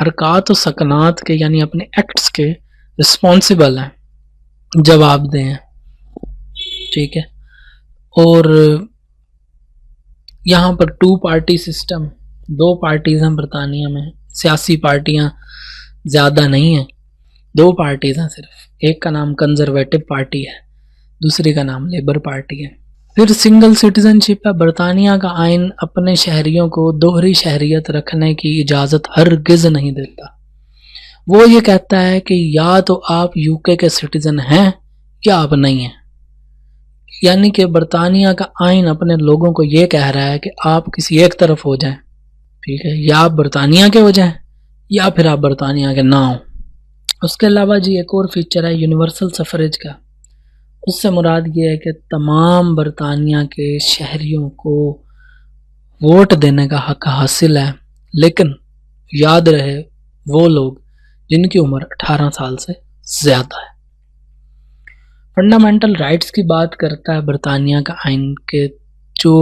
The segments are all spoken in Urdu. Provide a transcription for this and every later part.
حرکات و سکنات کے یعنی اپنے ایکٹس کے رسپانسبل ہیں، جواب دہ ہیں، ٹھیک ہے. اور یہاں پر 2 پارٹی سسٹم، 2 پارٹیز ہیں برطانیہ میں، سیاسی پارٹیاں زیادہ نہیں ہیں، 2 پارٹیز ہیں صرف. ایک کا نام کنزرویٹو پارٹی ہے، دوسری کا نام لیبر پارٹی ہے. پھر سنگل سٹیزن شپ ہے. برطانیہ کا آئین اپنے شہریوں کو دوہری شہریت رکھنے کی اجازت ہرگز نہیں دیتا. وہ یہ کہتا ہے کہ یا تو آپ یو کے سٹیزن ہیں یا آپ نہیں ہیں. یعنی کہ برطانیہ کا آئین اپنے لوگوں کو یہ کہہ رہا ہے کہ آپ کسی ایک طرف ہو جائیں، ٹھیک ہے، یا آپ برطانیہ کے ہو جائیں یا پھر آپ برطانیہ کے نہ ہوں. اس کے علاوہ جی ایک اور فیچر ہے یونیورسل سفریج کا. اس سے مراد یہ ہے کہ تمام برطانیہ کے شہریوں کو ووٹ دینے کا حق حاصل ہے، لیکن یاد رہے وہ لوگ جن کی عمر 18 سال سے زیادہ ہے. فنڈامنٹل رائٹس کی بات کرتا ہے برطانیہ کا آئین کہ جو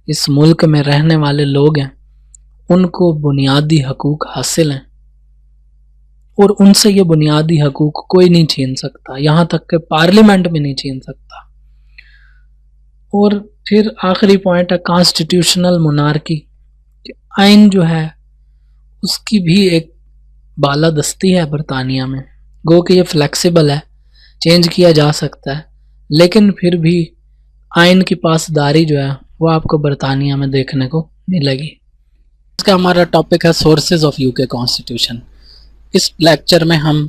اس ملک میں رہنے والے لوگ ہیں ان کو بنیادی حقوق حاصل ہیں اور ان سے یہ بنیادی حقوق کوئی نہیں چھین سکتا، یہاں تک کہ پارلیمنٹ بھی نہیں چھین سکتا. اور پھر آخری پوائنٹ ہے کانسٹیٹیوشنل مونارکی. آئین جو ہے اس کی بھی ایک بالادستی ہے برطانیہ میں، گو کہ یہ فلیکسیبل ہے، چینج کیا جا سکتا ہے، لیکن پھر بھی آئین کی پاسداری جو ہے وہ آپ کو برطانیہ میں دیکھنے کو ملے گی. اس کا ہمارا ٹاپک ہے سورسز آف یو کے کانسٹیٹیوشن. اس لیکچر میں ہم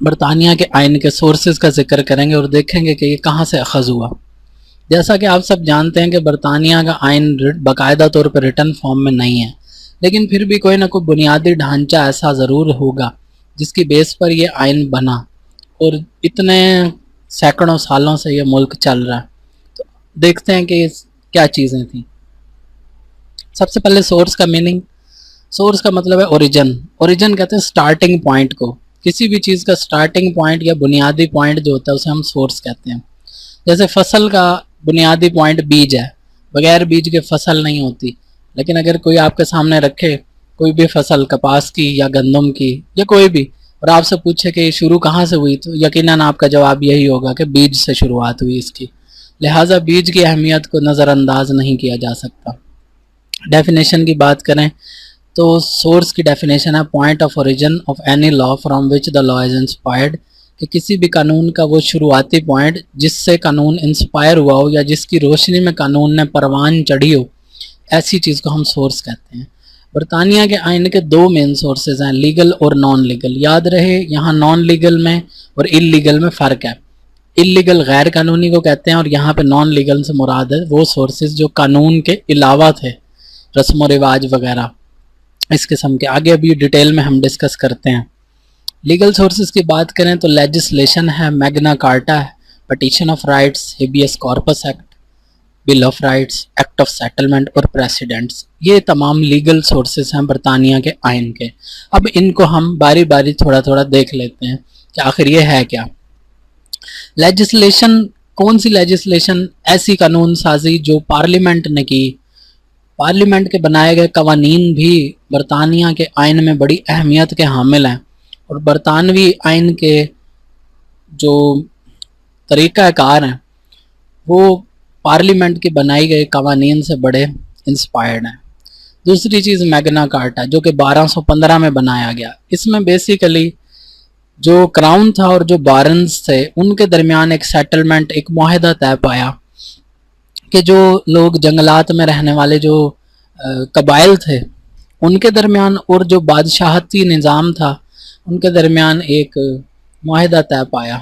برطانیہ کے آئین کے سورسز کا ذکر کریں گے اور دیکھیں گے کہ یہ کہاں سے اخذ ہوا. جیسا کہ آپ سب جانتے ہیں کہ برطانیہ کا آئین باقاعدہ طور پر ریٹن فارم میں نہیں ہے، لیکن پھر بھی کوئی نہ کوئی بنیادی ڈھانچہ ایسا ضرور ہوگا جس کی بیس پر یہ آئین بنا اور اتنے سینکڑوں سالوں سے یہ ملک چل رہا ہے. تو دیکھتے ہیں کہ کیا چیزیں تھیں. سب سے پہلے سورس کا میننگ. سورس کا مطلب ہے اوریجن. اوریجن کہتے ہیں سٹارٹنگ پوائنٹ کو. کسی بھی چیز کا سٹارٹنگ پوائنٹ یا بنیادی پوائنٹ جو ہوتا ہے اسے ہم سورس کہتے ہیں. جیسے فصل کا بنیادی پوائنٹ بیج ہے، بغیر بیج کے فصل نہیں ہوتی. لیکن اگر کوئی آپ کے سامنے رکھے کوئی بھی فصل، کپاس کی یا گندم کی یا کوئی بھی، اور آپ سے پوچھے کہ یہ شروع کہاں سے ہوئی، تو یقیناً آپ کا جواب یہی ہوگا کہ بیج سے شروعات ہوئی اس کی. لہٰذا بیج کی اہمیت کو نظر انداز نہیں کیا جا سکتا. ڈیفینیشن کی بات کریں تو سورس کی ڈیفینیشن ہے point of origin of any law from which the law is inspired, کہ کسی بھی قانون کا وہ شروعاتی پوائنٹ جس سے قانون انسپائر ہوا ہو یا جس کی روشنی میں قانون نے پروان چڑھی ہو، ایسی چیز کو ہم سورس کہتے ہیں. برطانیہ کے آئین کے 2 مین سورسز ہیں، لیگل اور نان لیگل. یاد رہے یہاں نان لیگل میں اور اللیگل میں فرق ہے. اللیگل غیر قانونی کو کہتے ہیں اور یہاں پہ نان لیگل سے مراد ہے وہ سورسز جو قانون کے علاوہ تھے، رسم و رواج وغیرہ اس قسم کے. آگے ابھی ڈیٹیل میں ہم ڈسکس کرتے ہیں. لیگل سورسز کی بات کریں تو لیجسلیشن ہے، میگنا کارٹا ہے، petition of rights, habeas corpus act, bill of rights, act of settlement اور پریسیڈنٹس. یہ تمام لیگل سورسز ہیں برطانیہ کے آئین کے. اب ان کو ہم باری باری تھوڑا تھوڑا دیکھ لیتے ہیں کہ آخر یہ ہے کیا. لیجسلیشن، کون سی لیجسلیشن؟ ایسی قانون سازی جو پارلیمنٹ نے کی. پارلیمنٹ کے بنائے گئے قوانین بھی برطانیہ کے آئین میں بڑی اہمیت کے حامل ہیں، اور برطانوی آئین کے جو طریقہ کار ہیں وہ پارلیمنٹ کی بنائی گئے قوانین سے بڑے انسپائرڈ ہیں. دوسری چیز میگنا کارٹا جو کہ 1215 میں بنایا گیا. اس میں بیسیکلی جو کراؤن تھا اور جو بارنز تھے ان کے درمیان ایک سیٹلمنٹ، ایک معاہدہ طے پایا کہ جو لوگ جنگلات میں رہنے والے جو قبائل تھے ان کے درمیان اور جو بادشاہتی نظام تھا ان کے درمیان ایک معاہدہ طے پایا.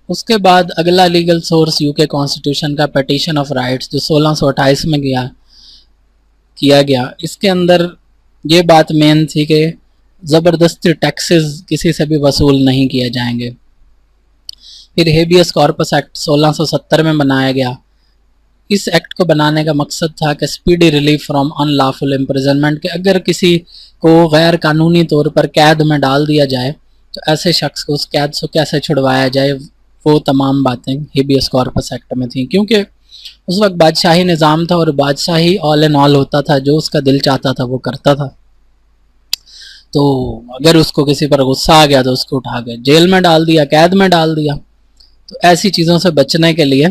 اس کے بعد اگلا لیگل سورس یو کے کانسٹیٹیوشن کا پٹیشن آف رائٹس جو 1628 میں کیا گیا. اس کے اندر یہ بات مین تھی کہ زبردستی ٹیکسز کسی سے بھی وصول نہیں کیے جائیں گے. پھر ہیبیس کارپس ایکٹ 1670 میں بنایا گیا. اس ایکٹ کو بنانے کا مقصد تھا کہ speedy relief from in lawful imprisonment, کہ اگر کسی کو غیر قانونی طور پر قید میں ڈال دیا جائے تو ایسے شخص کو اس قید سے کیسے چھڑوایا جائے. وہ تمام باتیں ہیبیس کارپس ایکٹ میں تھیں، کیونکہ اس وقت بادشاہی نظام تھا اور بادشاہی آل ان آل ہوتا تھا، جو اس کا دل چاہتا تھا وہ کرتا تھا. تو اگر اس کو کسی پر غصہ آ گیا تو اس کو اٹھا کے جیل میں ڈال دیا, قید میں ڈال دیا. تو ایسی چیزوں سے بچنے کے لیے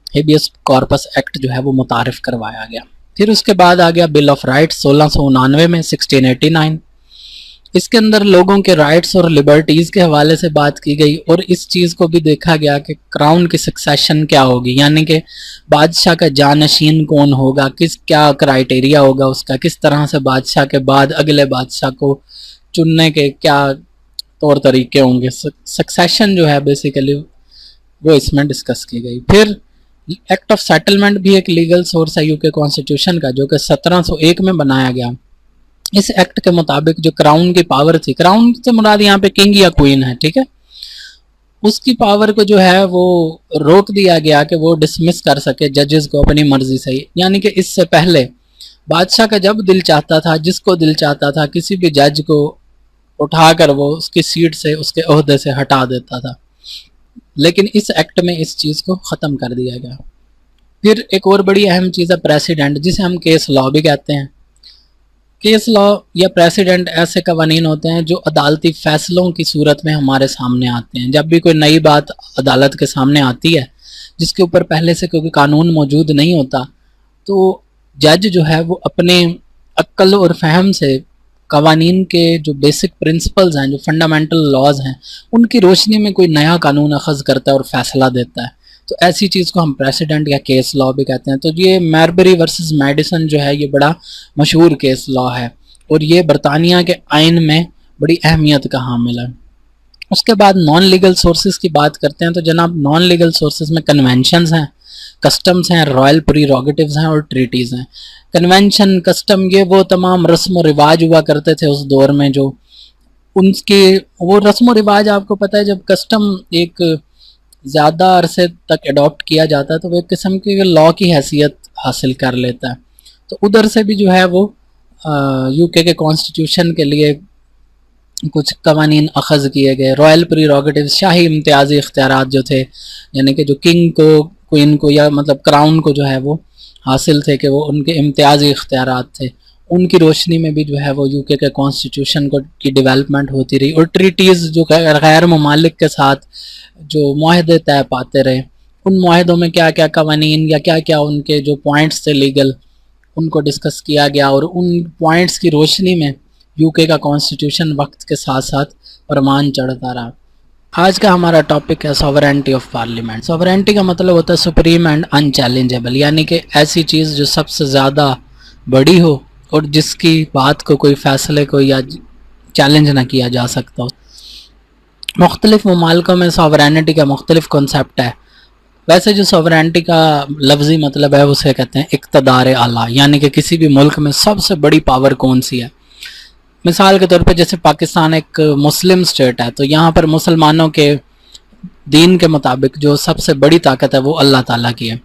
ہیبیس کارپس ایکٹ جو ہے وہ متعارف کروایا گیا. پھر اس کے بعد آ گیا بل آف رائٹس 1699 میں 1689. اس کے اندر لوگوں کے رائٹس اور لبرٹیز کے حوالے سے بات کی گئی, اور اس چیز کو بھی دیکھا گیا کہ کراؤن کی سکسیشن کیا ہوگی, یعنی کہ بادشاہ کا جانشین کون ہوگا, کیا کرائیٹیریا ہوگا اس کا, کس طرح سے بادشاہ کے بعد اگلے بادشاہ کو چننے کے کیا طور طریقے ہوں گے. سکسیشن جو ہے بیسیکلی وہ اس میں ڈسکس کی گئی. پھر ایکٹ آف سیٹلمنٹ بھی ایک لیگل سورس ہے یو کے کانسٹیٹیوشن کا, جو کہ 1701 میں بنایا گیا. اس ایکٹ کے مطابق جو کراؤن کی پاور تھی, کراؤن سے مراد یہاں پہ کنگ یا کوئین ہے, ٹھیک ہے, اس کی پاور کو جو ہے وہ روک دیا گیا کہ وہ ڈسمس کر سکے ججز کو اپنی مرضی سے. یعنی کہ اس سے پہلے بادشاہ کا جب دل چاہتا تھا, جس کو دل چاہتا تھا, کسی بھی جج کو اٹھا کر وہ اس کی سیٹ سے, اس کے عہدے سے ہٹا دیتا تھا, لیکن اس ایکٹ میں اس چیز کو ختم کر دیا گیا. پھر ایک اور بڑی اہم چیز ہے پریسیڈنٹ, جسے ہم کیس لا بھی کہتے ہیں. کیس لا یا پریسیڈنٹ ایسے قوانین ہوتے ہیں جو عدالتی فیصلوں کی صورت میں ہمارے سامنے آتے ہیں. جب بھی کوئی نئی بات عدالت کے سامنے آتی ہے جس کے اوپر پہلے سے کوئی قانون موجود نہیں ہوتا, تو جج جو ہے وہ اپنے عقل اور فہم سے قوانین کے جو بیسک پرنسپلز ہیں, جو فنڈامنٹل لاز ہیں, ان کی روشنی میں کوئی نیا قانون اخذ کرتا ہے اور فیصلہ دیتا ہے. تو ایسی چیز کو ہم پریسیڈنٹ یا کیس لا بھی کہتے ہیں. تو یہ میربری ورسز میڈیسن جو ہے یہ بڑا مشہور کیس لا ہے, اور یہ برطانیہ کے آئین میں بڑی اہمیت کا حامل ہے. اس کے بعد نان لیگل سورسز کی بات کرتے ہیں. تو جناب نان لیگل سورسز میں کنونشنز ہیں, کسٹمز ہیں, رائل پریروگیٹیوز ہیں اور ٹریٹیز ہیں. کنونشن, کسٹم, یہ وہ تمام رسم و رواج ہوا کرتے تھے اس دور میں, جو ان کے وہ رسم و رواج آپ کو پتہ ہے جب کسٹم ایک زیادہ عرصے تک اڈاپٹ کیا جاتا ہے تو وہ ایک قسم کی لا کی حیثیت حاصل کر لیتا ہے. تو ادھر سے بھی جو ہے وہ یو کے کانسٹیٹیوشن کے لیے کچھ قوانین اخذ کیے گئے. رائل پریروگیٹیوز, شاہی امتیازی اختیارات جو تھے, یعنی کہ جو کنگ کو, کوئین کو, یا مطلب کراؤن کو جو ہے وہ حاصل تھے کہ وہ ان کے امتیازی اختیارات تھے, ان کی روشنی میں بھی جو ہے وہ یو کے کانسٹیٹیوشن کی ڈیولپمنٹ ہوتی رہی. اور ٹریٹیز جو غیر ممالک کے ساتھ جو معاہدے طے پاتے رہے, ان معاہدوں میں کیا کیا قوانین یا کیا کیا ان کے جو پوائنٹس تھے لیگل, ان کو ڈسکس کیا گیا, اور ان پوائنٹس کی روشنی میں یو کے کا کانسٹیٹیوشن وقت کے ساتھ ساتھ پرمان چڑھتا رہا. آج کا ہمارا ٹاپک ہے سوورینٹی آف پارلیمنٹ. سوورینٹی کا مطلب ہوتا ہے سپریم اینڈ انچیلنجیبل, یعنی کہ ایسی چیز جو سب سے زیادہ بڑی ہو اور جس کی بات کو کوئی فیصلے کو یا چیلنج نہ کیا جا سکتا ہو. مختلف ممالکوں میں سوورینٹی کا مختلف کنسیپٹ ہے. ویسے جو سوورینٹی کا لفظی مطلب ہے اسے کہتے ہیں اقتدار اعلیٰ, یعنی کہ کسی بھی ملک میں سب سے بڑی پاور کون سی ہے. مثال کے طور پہ جیسے پاکستان ایک مسلم اسٹیٹ ہے, تو یہاں پر مسلمانوں کے دین کے مطابق جو سب سے بڑی طاقت ہے وہ اللہ تعالیٰ کی ہے.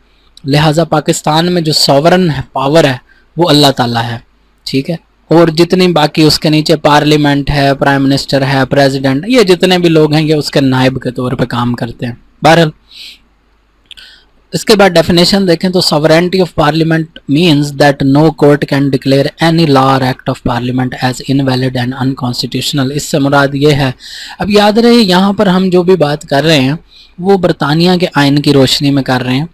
لہٰذا پاکستان میں جو سوورن ہے پاور ہے وہ اللہ تعالیٰ ہے, ٹھیک ہے. اور جتنی باقی اس کے نیچے پارلیمنٹ ہے, پرائم منسٹر ہے, پریزیڈنٹ, یہ جتنے بھی لوگ ہیں یہ اس کے نائب کے طور پہ کام کرتے ہیں. بہرحال اس کے بعد ڈیفینیشن دیکھیں تو sovereignty of parliament means that no court can declare any law or act of parliament as invalid and unconstitutional. اس سے مراد یہ ہے, اب یاد رہے یہاں پر ہم جو بھی بات کر رہے ہیں وہ برطانیہ کے آئین کی روشنی میں کر رہے ہیں.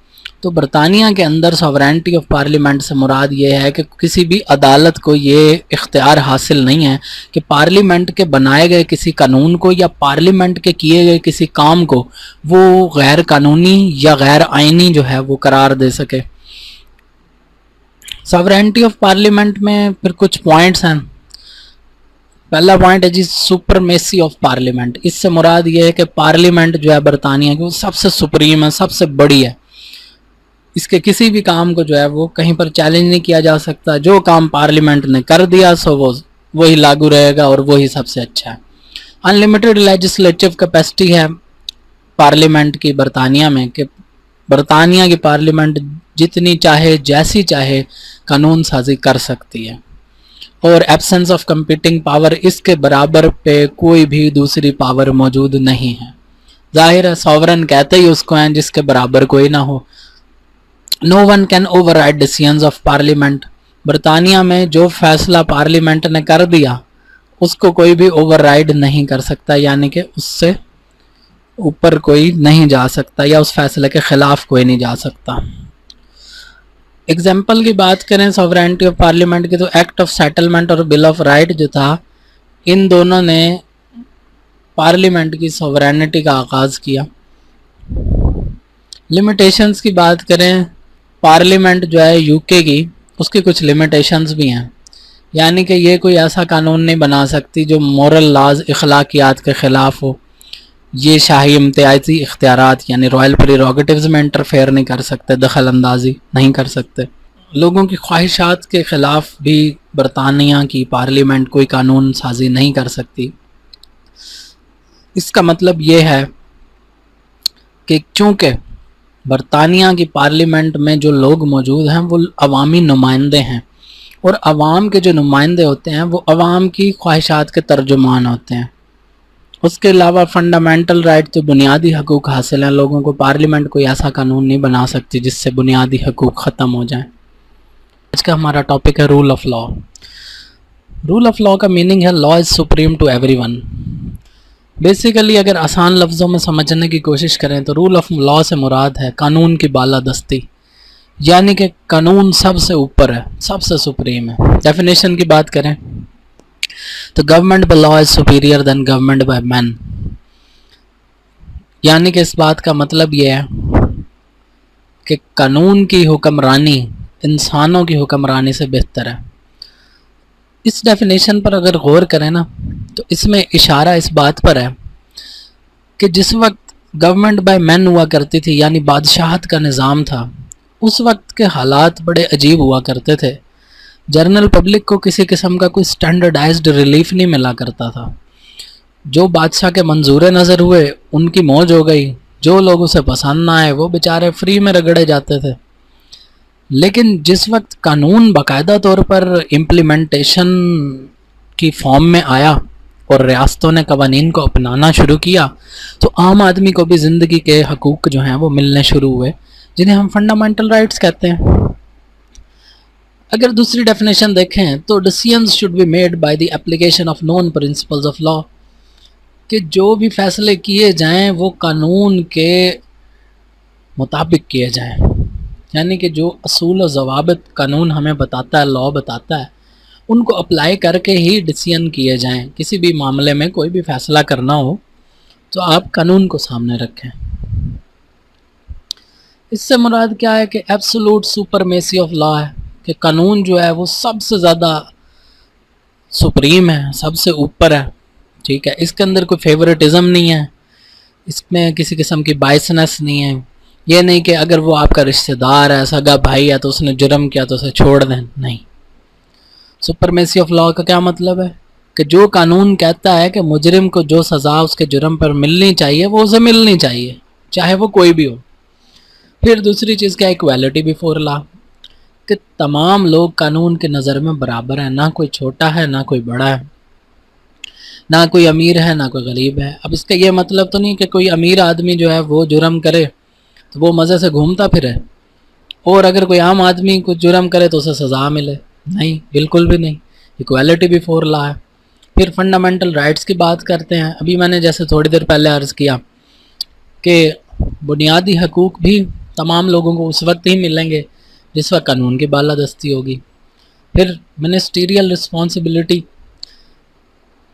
تو برطانیہ کے اندر سوورینٹی آف پارلیمنٹ سے مراد یہ ہے کہ کسی بھی عدالت کو یہ اختیار حاصل نہیں ہے کہ پارلیمنٹ کے بنائے گئے کسی قانون کو یا پارلیمنٹ کے کیے گئے کسی کام کو وہ غیر قانونی یا غیر آئینی جو ہے وہ قرار دے سکے. سوورینٹی آف پارلیمنٹ میں پھر کچھ پوائنٹس ہیں. پہلا پوائنٹ ہے جی سپرمیسی آف پارلیمنٹ. اس سے مراد یہ ہے کہ پارلیمنٹ جو ہے برطانیہ کی وہ سب سے سپریم ہے, سب سے بڑی ہے. اس کے کسی بھی کام کو جو ہے وہ کہیں پر چیلنج نہیں کیا جا سکتا. جو کام پارلیمنٹ نے کر دیا سو وہی لاگو رہے گا اور وہی سب سے اچھا ہے. انلمیٹڈ لیجسلیٹو کیپیسٹی ہے پارلیمنٹ کی برطانیہ میں, کہ برطانیہ کی پارلیمنٹ جتنی چاہے جیسی چاہے قانون سازی کر سکتی ہے. اور ایبسنس آف کمپیٹنگ پاور, اس کے برابر پہ کوئی بھی دوسری پاور موجود نہیں ہے. ظاہر ہے سوورن کہتے ہی اس کو ہیں جس کے برابر کوئی نہ ہو. No one can override decisions of parliament. برطانیہ میں جو فیصلہ پارلیمنٹ نے کر دیا اس کو کوئی بھی اوور رائڈ نہیں کر سکتا، یعنی کہ اس سے اوپر کوئی نہیں جا سکتا یا اس فیصلے کے خلاف کوئی نہیں جا سکتا۔ اگزامپل کی بات کریں سوورینٹی آف پارلیمنٹ کی، تو ایکٹ آف سیٹلمنٹ اور بل آف رائٹ جو تھا، ان دونوں نے پارلیمنٹ کی سوورینٹی کا آغاز کیا۔ لمیٹیشنز کی بات کریں، پارلیمنٹ جو ہے یو کے کی، اس کی کچھ لمیٹیشنز بھی ہیں، یعنی کہ یہ کوئی ایسا قانون نہیں بنا سکتی جو مورل لاز، اخلاقیات کے خلاف ہو۔ یہ شاہی امتیازی اختیارات یعنی رائل پریروگیٹیوز میں انٹرفیئر نہیں کر سکتے، دخل اندازی نہیں کر سکتے۔ لوگوں کی خواہشات کے خلاف بھی برطانیہ کی پارلیمنٹ کوئی قانون سازی نہیں کر سکتی۔ اس کا مطلب یہ ہے کہ چونکہ برطانیہ کی پارلیمنٹ میں جو لوگ موجود ہیں وہ عوامی نمائندے ہیں، اور عوام کے جو نمائندے ہوتے ہیں وہ عوام کی خواہشات کے ترجمان ہوتے ہیں۔ اس کے علاوہ فنڈامنٹل رائٹ جو بنیادی حقوق حاصل ہیں لوگوں کو، پارلیمنٹ کوئی ایسا قانون نہیں بنا سکتی جس سے بنیادی حقوق ختم ہو جائیں۔ آج کا ہمارا ٹاپک ہے rule of law. Rule of law کا میننگ ہے law is supreme to everyone. Basically اگر آسان لفظوں میں سمجھنے کی کوشش کریں تو رول آف لا سے مراد ہے قانون کی بالادستی، یعنی کہ قانون سب سے اوپر ہے، سب سے سپریم ہے۔ ڈیفینیشن کی بات کریں تو government by law is superior than government by man, یعنی کہ اس بات کا مطلب یہ ہے کہ قانون کی حکمرانی انسانوں کی حکمرانی سے بہتر ہے۔ اس ڈیفینیشن پر اگر غور کریں نا تو اس میں اشارہ اس بات پر ہے کہ جس وقت گورنمنٹ بائی مین ہوا کرتی تھی، یعنی بادشاہت کا نظام تھا، اس وقت کے حالات بڑے عجیب ہوا کرتے تھے۔ جنرل پبلک کو کسی قسم کا کوئی سٹینڈرڈائزڈ ریلیف نہیں ملا کرتا تھا۔ جو بادشاہ کے منظور نظر ہوئے ان کی موج ہو گئی، جو لوگ اسے پسند نہ آئے وہ بیچارے فری میں رگڑے جاتے تھے۔ لیکن جس وقت قانون باقاعدہ طور پر امپلیمنٹیشن کی فارم میں آیا اور ریاستوں نے قوانین کو اپنانا شروع کیا تو عام آدمی کو بھی زندگی کے حقوق جو ہیں وہ ملنے شروع ہوئے، جنہیں ہم فنڈامنٹل رائٹس کہتے ہیں۔ اگر دوسری ڈیفینیشن دیکھیں تو decisions should be made by the application of known principles of law, کہ جو بھی فیصلے کیے جائیں وہ قانون کے مطابق کیے جائیں، یعنی کہ جو اصول و ضوابط قانون ہمیں بتاتا ہے، لا بتاتا ہے، ان کو اپلائی کر کے ہی ڈیسیژن کیے جائیں۔ کسی بھی معاملے میں کوئی بھی فیصلہ کرنا ہو تو آپ قانون کو سامنے رکھیں۔ اس سے مراد کیا ہے کہ ایبسولوٹ سپرمیسی آف لا ہے، کہ قانون جو ہے وہ سب سے زیادہ سپریم ہے، سب سے اوپر ہے، ٹھیک ہے۔ اس کے اندر کوئی فیورٹزم نہیں ہے، اس میں کسی قسم کی بائسنس نہیں ہے۔ یہ نہیں کہ اگر وہ آپ کا رشتہ دار ہے، سگا بھائی ہے تو اس نے جرم کیا تو اسے چھوڑ دیں، نہیں۔ سپرمیسی آف لا کا کیا مطلب ہے کہ جو قانون کہتا ہے کہ مجرم کو جو سزا اس کے جرم پر ملنی چاہیے وہ اسے ملنی چاہیے، چاہے وہ کوئی بھی ہو۔ پھر دوسری چیز کیا، ایکویلٹی بیفور لا، کہ تمام لوگ قانون کے نظر میں برابر ہیں، نہ کوئی چھوٹا ہے نہ کوئی بڑا ہے، نہ کوئی امیر ہے نہ کوئی غریب ہے۔ اب اس کا یہ مطلب تو نہیں کہ کوئی امیر آدمی جو ہے وہ جرم کرے تو وہ مزے سے گھومتا پھرے، اور اگر کوئی عام آدمی کچھ جرم کرے تو اسے سزا ملے، نہیں، بالکل بھی نہیں۔ ایکویلٹی بیفور لا ہے۔ پھر فنڈامنٹل رائٹس کی بات کرتے ہیں۔ ابھی میں نے جیسے تھوڑی دیر پہلے عرض کیا کہ بنیادی حقوق بھی تمام لوگوں کو اس وقت ہی ملیں گے جس وقت قانون کی بالادستی ہوگی۔ پھر منسٹیریل رسپانسبلٹی،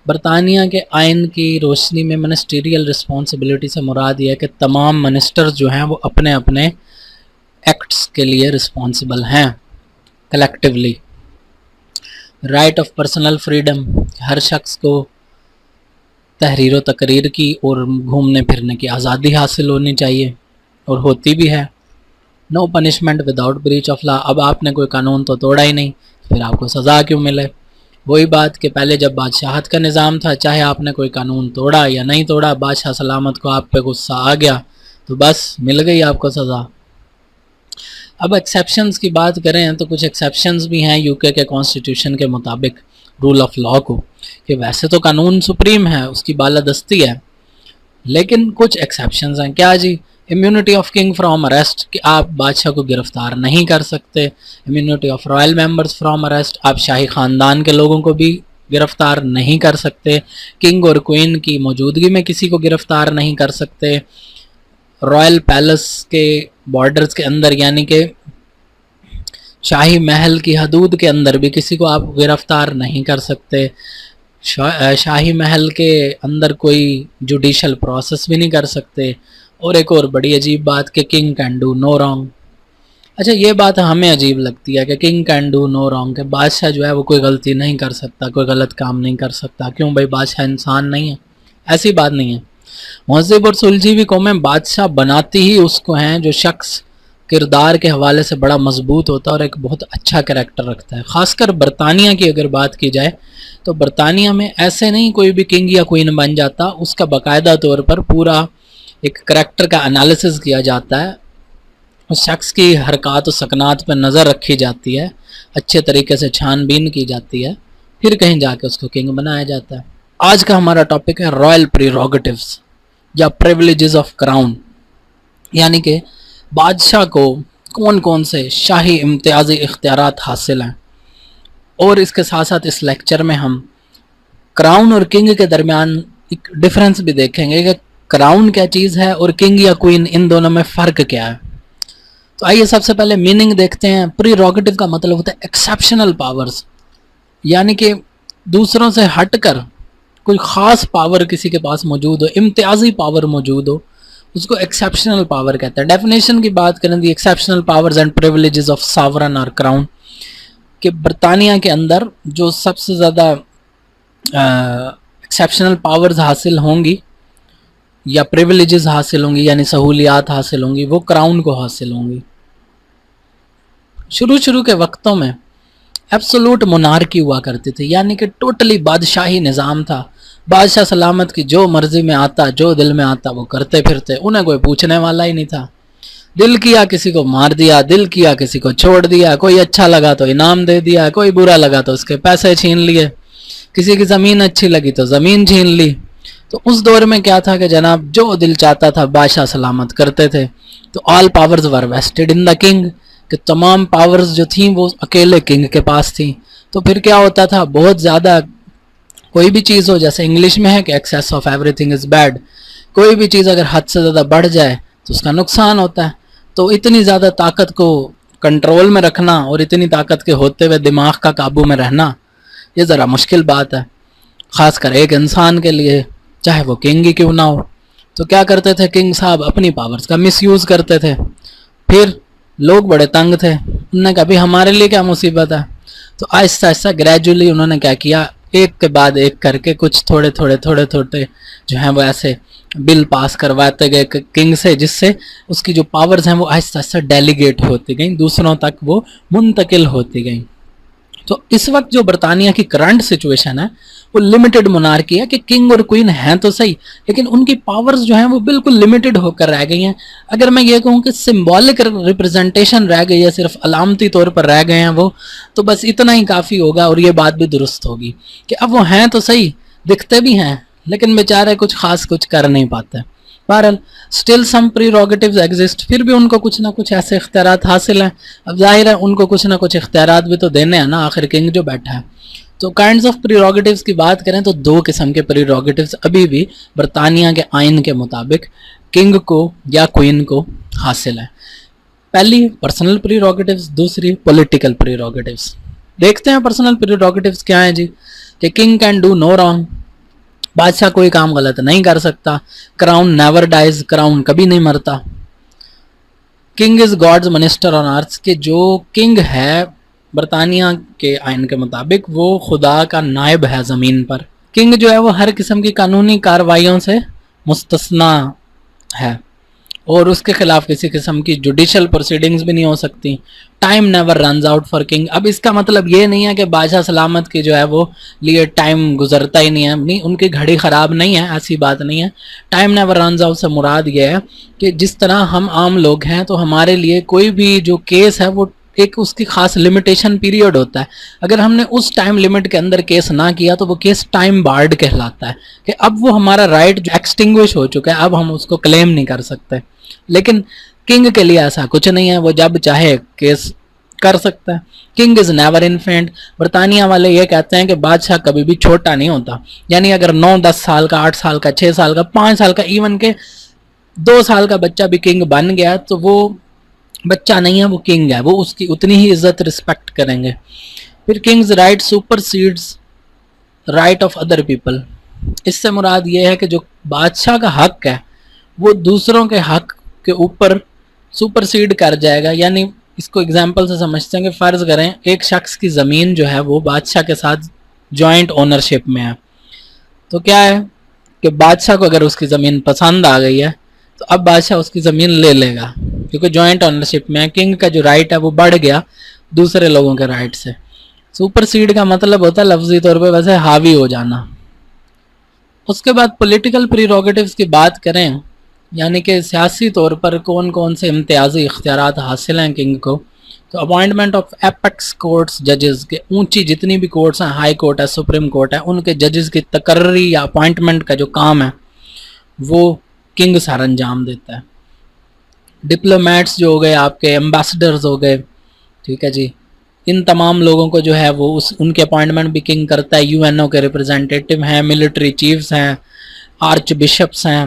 برطانیہ کے آئین کی روشنی میں منسٹیریل رسپانسبلٹی سے مراد یہ ہے کہ تمام منسٹرز جو ہیں وہ اپنے اپنے ایکٹس کے لیے رسپانسبل ہیں collectively. Right of personal freedom, ہر شخص کو تحریر و تقریر کی اور گھومنے پھرنے کی آزادی حاصل ہونی چاہیے، اور ہوتی بھی ہے۔ No punishment without breach of law, اب آپ نے کوئی قانون تو توڑا ہی نہیں، پھر آپ کو سزا کیوں ملے؟ وہی بات کہ پہلے جب بادشاہت کا نظام تھا، چاہے آپ نے کوئی قانون توڑا یا نہیں توڑا، بادشاہ سلامت کو آپ پہ غصہ آ گیا تو بس مل گئی آپ کو سزا۔ اب ایکسیپشنز کی بات کریں تو کچھ ایکسیپشنز بھی ہیں یو کے کانسٹیٹیوشن کے مطابق رول آف لا کو، کہ ویسے تو قانون سپریم ہے، اس کی بالادستی ہے، لیکن کچھ ایکسیپشنز ہیں۔ کیا جی؟ Immunity of king from arrest, کہ آپ بادشاہ کو گرفتار نہیں کر سکتے۔ Immunity of royal members from arrest, آپ شاہی خاندان کے لوگوں کو بھی گرفتار نہیں کر سکتے، کنگ اور کوئین کی موجودگی میں کسی کو گرفتار نہیں کر سکتے، رائل پیلس کے بارڈرز کے اندر یعنی کہ شاہی محل کی حدود کے اندر بھی کسی کو آپ گرفتار نہیں کر سکتے، شاہی محل کے اندر کوئی جوڈیشل پروسیس بھی نہیں کر سکتے، اور ایک اور بڑی عجیب بات کہ king can do no wrong. اچھا یہ بات ہمیں عجیب لگتی ہے کہ king can do no wrong, کہ بادشاہ جو ہے وہ کوئی غلطی نہیں کر سکتا، کوئی غلط کام نہیں کر سکتا، کیوں بھائی بادشاہ انسان نہیں ہے؟ ایسی بات نہیں ہے۔ مہذب اور سلجھی بھی قومیں بادشاہ بناتی ہی اس کو ہیں جو شخص کردار کے حوالے سے بڑا مضبوط ہوتا ہے اور ایک بہت اچھا کریکٹر رکھتا ہے۔ خاص کر برطانیہ کی اگر بات کی جائے تو برطانیہ میں ایسے نہیں کوئی بھی کنگ یا کوئین بن جاتا، اس کا باقاعدہ طور پر پورا ایک کریکٹر کا انالیسز کیا جاتا ہے، اس شخص کی حرکات و سکنات پہ نظر رکھی جاتی ہے، اچھے طریقے سے چھان بین کی جاتی ہے، پھر کہیں جا کے اس کو کنگ بنایا جاتا ہے۔ آج کا ہمارا ٹاپک ہے رائل پریروگیٹیوز یا پریولیجز آف کراؤن، یعنی کہ بادشاہ کو کون کون سے شاہی امتیازی اختیارات حاصل ہیں، اور اس کے ساتھ ساتھ اس لیکچر میں ہم کراؤن اور کنگ کے درمیان ایک ڈفرنس بھی دیکھیں گے کہ کراؤن کیا چیز ہے اور کنگ یا کوئین ان دونوں میں فرق کیا ہے۔ تو آئیے سب سے پہلے میننگ دیکھتے ہیں۔ پریروگیٹیو کا مطلب ہوتا ہے ایکسیپشنل پاورز، یعنی کہ دوسروں سے ہٹ کر کوئی خاص پاور کسی کے پاس موجود ہو، امتیازی پاور موجود ہو، اس کو ایکسیپشنل پاور کہتا ہے۔ ڈیفینیشن کی بات کریں the exceptional powers and privileges of sovereign or crown, کہ برطانیہ کے اندر جو سب سے زیادہ ایکسیپشنل پاورز حاصل ہوں گی یا پریولیجز حاصل ہوں گی یعنی سہولیات حاصل ہوں گی، وہ کراؤن کو حاصل ہوں گی۔ شروع کے وقتوں میں ایبسولوٹ مونارکی ہوا کرتی تھی، یعنی کہ ٹوٹلی بادشاہی نظام تھا، بادشاہ سلامت کی جو مرضی میں آتا، جو دل میں آتا وہ کرتے پھرتے، انہیں کوئی پوچھنے والا ہی نہیں تھا۔ دل کیا کسی کو مار دیا، دل کیا کسی کو چھوڑ دیا، کوئی اچھا لگا تو انعام دے دیا، کوئی برا لگا تو اس کے پیسے چھین لیے، کسی کی زمین اچھی لگی تو زمین چھین لی۔ تو اس دور میں کیا تھا کہ جناب جو دل چاہتا تھا بادشاہ سلامت کرتے تھے۔ تو all powers were vested in the king, کہ تمام پاورز جو تھیں وہ اکیلے کنگ کے پاس تھیں۔ تو پھر کیا ہوتا تھا، بہت زیادہ کوئی بھی چیز ہو، جیسے انگلش میں ہے کہ access of every thing is bad, کوئی بھی چیز اگر حد سے زیادہ بڑھ جائے تو اس کا نقصان ہوتا ہے۔ تو اتنی زیادہ طاقت کو کنٹرول میں رکھنا اور اتنی طاقت کے ہوتے ہوئے دماغ کا قابو میں رہنا، یہ ذرا مشکل بات ہے، خاص کر ایک انسان کے لیے، چاہے وہ کنگ ہی کیوں نہ ہو۔ تو کیا کرتے تھے کنگ صاحب، اپنی پاورز کا مس یوز کرتے تھے۔ پھر لوگ بڑے تنگ تھے، انہوں نے کہا بھی ہمارے لیے کیا مصیبت ہے۔ تو آہستہ آہستہ گریجولی انہوں نے کیا کیا، ایک کے بعد ایک کر کے کچھ تھوڑے جو ہیں وہ ایسے بل پاس کرواتے گئے کنگ سے، جس سے اس کی جو پاورز ہیں وہ آہستہ آہستہ ڈیلیگیٹ ہوتی گئیں، دوسروں تک وہ منتقل ہوتی گئیں۔ تو اس وقت جو برطانیہ کی کرنٹ سچویشن ہے وہ لمیٹڈ مونارکی ہے، کہ کنگ اور کوئین ہیں تو صحیح، لیکن ان کی پاورز جو ہیں وہ بالکل لمیٹڈ ہو کر رہ گئی ہیں۔ اگر میں یہ کہوں کہ سمبولک ریپرزنٹیشن رہ گئی ہے، صرف علامتی طور پر رہ گئے ہیں وہ، تو بس اتنا ہی کافی ہوگا، اور یہ بات بھی درست ہوگی کہ اب وہ ہیں تو صحیح، دکھتے بھی ہیں، لیکن بیچارے کچھ خاص کچھ کر نہیں پاتے۔ بہرحال اسٹل سم پریروگیٹیوز ایگزسٹ، پھر بھی ان کو کچھ نہ کچھ ایسے اختیارات حاصل ہیں۔ اب ظاہر ہے ان کو کچھ نہ کچھ اختیارات بھی تو دینے ہیں نا، آخر کنگ جو بیٹھا ہے۔ تو کائنڈز آف پریروگیٹیوز کی بات کریں تو دو قسم کے پریروگیٹیوز ابھی بھی برطانیہ کے آئین کے مطابق کنگ کو یا کوئین کو حاصل ہے۔ پہلی پرسنل پریروگیٹیوز، دوسری پولیٹیکل پریروگیٹیوز۔ دیکھتے ہیں پرسنل پریروگیٹیوز کیا ہیں جی، کہ king can do no wrong, بادشاہ کوئی کام غلط نہیں کر سکتا، کراؤن نیور ڈائز، کراؤن کبھی نہیں مرتا، کنگ از گاڈز منسٹر آن ارتھ، کہ جو کنگ ہے برطانیہ کے آئین کے مطابق وہ خدا کا نائب ہے زمین پر۔ کنگ جو ہے وہ ہر قسم کی قانونی کارروائیوں سے مستثنا ہے، اور اس کے خلاف کسی قسم کی جوڈیشل پروسیڈنگز بھی نہیں ہو سکتی۔ Time never runs out for king, اب اس کا مطلب یہ نہیں ہے کہ بادشاہ سلامت کی جو ہے وہ لیے ٹائم گزرتا ہی نہیں ہے، نہیں، ان کی گھڑی خراب نہیں ہے، ایسی بات نہیں ہے۔ ٹائم نیور رنز آؤٹ سے مراد یہ ہے کہ جس طرح ہم عام لوگ ہیں تو ہمارے لیے کوئی بھی جو کیس ہے وہ ایک اس کی خاص لمیٹیشن پیریڈ ہوتا ہے، اگر ہم نے اس ٹائم لمٹ کے اندر کیس نہ کیا تو وہ کیس ٹائم بارڈ کہلاتا ہے، کہ اب وہ ہمارا رائٹ جو ایکسٹنگوش ہو چکا ہے، اب ہم اس کو کلیم نہیں کر سکتے۔ لیکن کنگ کے لیے ایسا کچھ نہیں ہے، وہ جب چاہے کیس کر سکتا ہے. King is never infinite. برطانیہ والے یہ کہتے ہیں کہ بادشاہ کبھی بھی چھوٹا نہیں ہوتا. یعنی اگر 9-10 سال کا، 8 سال کا، 6 سال کا، 5 سال کا، ایون کہ 2 سال کا بچہ بھی کنگ بن گیا تو وہ بچہ نہیں ہے، وہ کنگ ہے، وہ اس کی اتنی ہی عزت رسپیکٹ کریں گے. پھر king's right supersedes right of other people. اس سے مراد یہ ہے کہ جو بادشاہ کا حق ہے وہ دوسروں کے حق کے اوپر سپر سیڈ کر جائے گا. یعنی اس کو اگزامپل سے سمجھتے ہیں کہ فرض کریں ایک شخص کی زمین جو ہے وہ بادشاہ کے ساتھ جوائنٹ اونرشپ میں ہے، تو کیا ہے کہ بادشاہ کو اگر اس کی زمین پسند آ گئی ہے تو اب بادشاہ اس کی زمین لے لے گا کیونکہ جوائنٹ اونرشپ میں ہے. کنگ کا جو رائٹ ہے وہ بڑھ گیا دوسرے لوگوں کے رائٹ سے. سپر سیڈ کا مطلب ہوتا ہے لفظی طور پہ ویسے حاوی ہو جانا. اس کے بعد پولیٹیکل پریروگیٹیوز کی بات کریں، یعنی کہ سیاسی طور پر کون کون سے امتیازی اختیارات حاصل ہیں کنگ کو، تو اپوائنٹمنٹ آف ایپیکس کورٹس ججز کے اونچی جتنی بھی کورٹس ہیں، ہائی کورٹ ہے، سپریم کورٹ ہے، ان کے ججز کی تقرری یا اپوائنٹمنٹ کا جو کام ہے وہ کنگ سر انجام دیتا ہے. ڈپلومیٹس جو ہو گئے، آپ کے ایمبیسڈرز ہو گئے، ٹھیک ہے جی، ان تمام لوگوں کو جو ہے وہ ان کے اپوائنٹمنٹ بھی کنگ کرتا ہے. یو این او کے ریپرزینٹیٹیو ہیں، ملٹری چیفز ہیں، آرچ بشپس ہیں،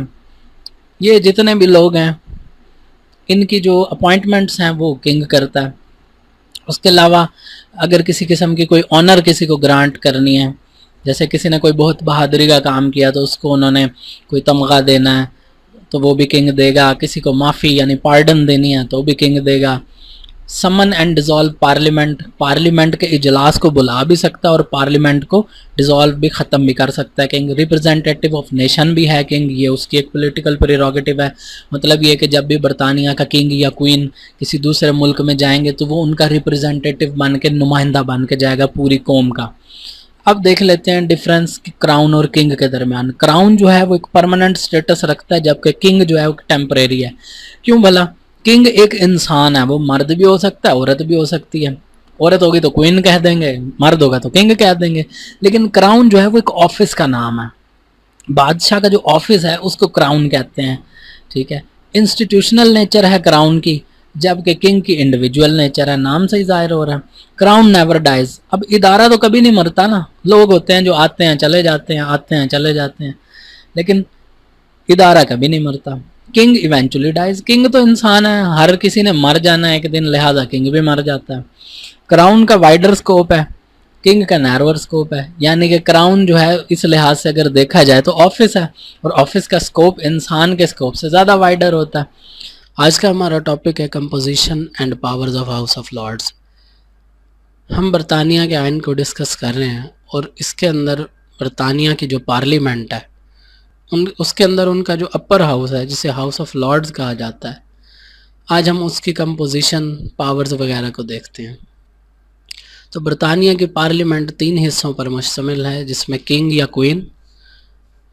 یہ جتنے بھی لوگ ہیں ان کی جو اپوائنٹمنٹس ہیں وہ کنگ کرتا ہے. اس کے علاوہ اگر کسی قسم کی کوئی آنر کسی کو گرانٹ کرنی ہے، جیسے کسی نے کوئی بہت بہادری کا کام کیا تو اس کو انہوں نے کوئی تمغہ دینا ہے تو وہ بھی کنگ دے گا. کسی کو معافی یعنی پارڈن دینی ہے تو بھی کنگ دے گا. سمن اینڈ ڈیزالو پارلیمنٹ، پارلیمنٹ کے اجلاس کو بلا بھی سکتا ہے اور پارلیمنٹ کو ڈیزالو بھی ختم بھی کر سکتا ہے کنگ. ریپرزینٹیٹیو آف نیشن بھی ہے کنگ، یہ اس کی ایک پولیٹیکل پریروگیٹیو ہے. مطلب یہ کہ جب بھی برطانیہ کا کنگ یا کوئین کسی دوسرے ملک میں جائیں گے تو وہ ان کا ریپرزینٹیٹیو بن کے، نمائندہ بن کے جائے گا پوری قوم کا. اب دیکھ لیتے ہیں ڈفرینس کراؤن اور کنگ کے درمیان. کراؤن جو ہے وہ ایک پرماننٹ سٹیٹس رکھتا ہے جبکہ کنگ جو ہے وہ ٹیمپریری ہے. کیوں بھلا؟ کنگ ایک انسان ہے، وہ مرد بھی ہو سکتا ہے، عورت بھی ہو سکتی ہے. عورت ہوگی تو کوئین کہہ دیں گے، مرد ہوگا تو کنگ کہہ دیں گے. لیکن کراؤن جو ہے وہ ایک آفس کا نام ہے. بادشاہ کا جو آفس ہے اس کو کراؤن کہتے ہیں، ٹھیک ہے. انسٹیٹیوشنل نیچر ہے کراؤن کی، جبکہ کنگ کی انڈیویجول نیچر ہے. نام سے ہی ظاہر ہو رہا ہے. Crown never dies. اب ادارہ تو کبھی نہیں مرتا نا، لوگ ہوتے ہیں جو آتے ہیں چلے جاتے ہیں، آتے ہیں چلے جاتے ہیں، لیکن ادارہ کبھی نہیں مرتا. King eventually dies. کنگ تو انسان ہے، ہر کسی نے مر جانا ہے ایک دن، لہٰذا کنگ بھی مر جاتا ہے. کراؤن کا وائڈر سکوپ ہے، کنگ کا نیرور سکوپ ہے. یعنی کہ کراؤن جو ہے اس لحاظ سے اگر دیکھا جائے تو آفس ہے، اور آفس کا سکوپ انسان کے سکوپ سے زیادہ وائڈر ہوتا ہے. آج کا ہمارا ٹاپک ہے composition and powers of house of Lords. ہم برطانیہ کے آئین کو ڈسکس کر رہے ہیں اور اس کے اندر برطانیہ کی جو پارلیمنٹ ہے اس کے اندر ان کا جو اپر ہاؤس ہے جسے ہاؤس آف لارڈز کہا جاتا ہے. آج ہم اس کی کمپوزیشن، پاورز وغیرہ کو دیکھتے ہیں. تو برطانیہ کی پارلیمنٹ 3 حصوں پر مشتمل ہے، جس میں کنگ یا کوئین،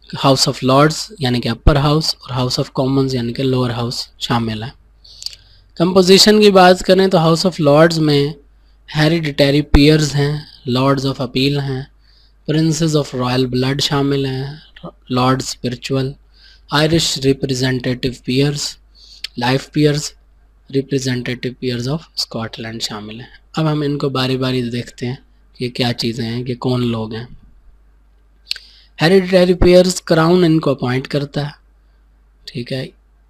ہاؤس آف لارڈز یعنی کہ اپر ہاؤس، اور ہاؤس آف کامنز یعنی کہ لوور ہاؤس شامل ہے. کمپوزیشن کی بات کریں تو ہاؤس آف لارڈز میں ہیریڈیٹری پیئرز ہیں، لارڈز آف اپیل ہیں، پرنسز آف رائل بلڈ شامل ہیں، lord spiritual, Irish representative peers, life peers, representative peers of Scotland شامل ہیں. اب ہم ان کو باری باری دیکھتے ہیں کہ کیا چیزیں ہیں، کہ کون لوگ ہیں. ہیریڈیٹری پیئرز، کراؤن ان کو اپوائنٹ کرتا ہے، ٹھیک ہے،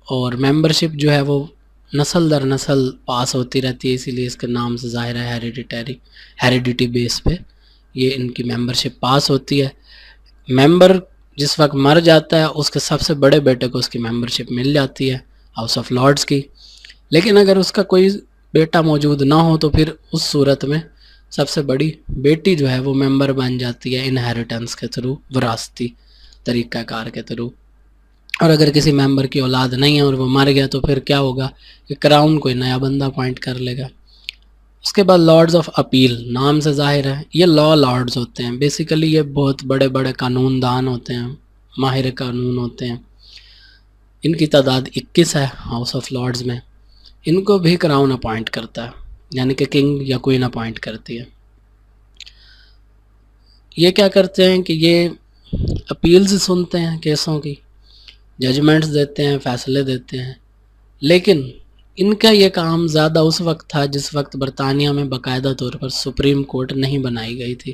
اور ممبرشپ جو ہے وہ نسل در نسل پاس ہوتی رہتی ہے، اسی لیے اس کے نام سے ظاہر ہے ہیریڈیٹی بیس پہ یہ ان کی ممبرشپ پاس ہوتی ہے. ممبر جس وقت مر جاتا ہے اس کے سب سے بڑے بیٹے کو اس کی ممبرشپ مل جاتی ہے ہاؤس آف لارڈز کی. لیکن اگر اس کا کوئی بیٹا موجود نہ ہو تو پھر اس صورت میں سب سے بڑی بیٹی جو ہے وہ ممبر بن جاتی ہے انہیریٹنس کے تھرو، وراثتی طریقہ کار کے تھرو. اور اگر کسی ممبر کی اولاد نہیں ہے اور وہ مر گیا تو پھر کیا ہوگا کہ کراؤن کوئی نیا بندہ اپوائنٹ کر لے گا. اس کے بعد لارڈز آف اپیل، نام سے ظاہر ہے یہ لا لارڈز ہوتے ہیں. بیسیکلی یہ بہت بڑے بڑے قانون دان ہوتے ہیں، ماہر قانون ہوتے ہیں. ان کی تعداد 21 ہے ہاؤس آف لارڈز میں. ان کو بھی کراؤن اپوائنٹ کرتا ہے، یعنی کہ کنگ یا کوئین اپوائنٹ کرتی ہے. یہ کیا کرتے ہیں کہ یہ اپیلز سنتے ہیں کیسوں کی، ججمنٹس دیتے ہیں، فیصلے دیتے ہیں. لیکن ان کا یہ کام زیادہ اس وقت تھا جس وقت برطانیہ میں باقاعدہ طور پر سپریم کورٹ نہیں بنائی گئی تھی،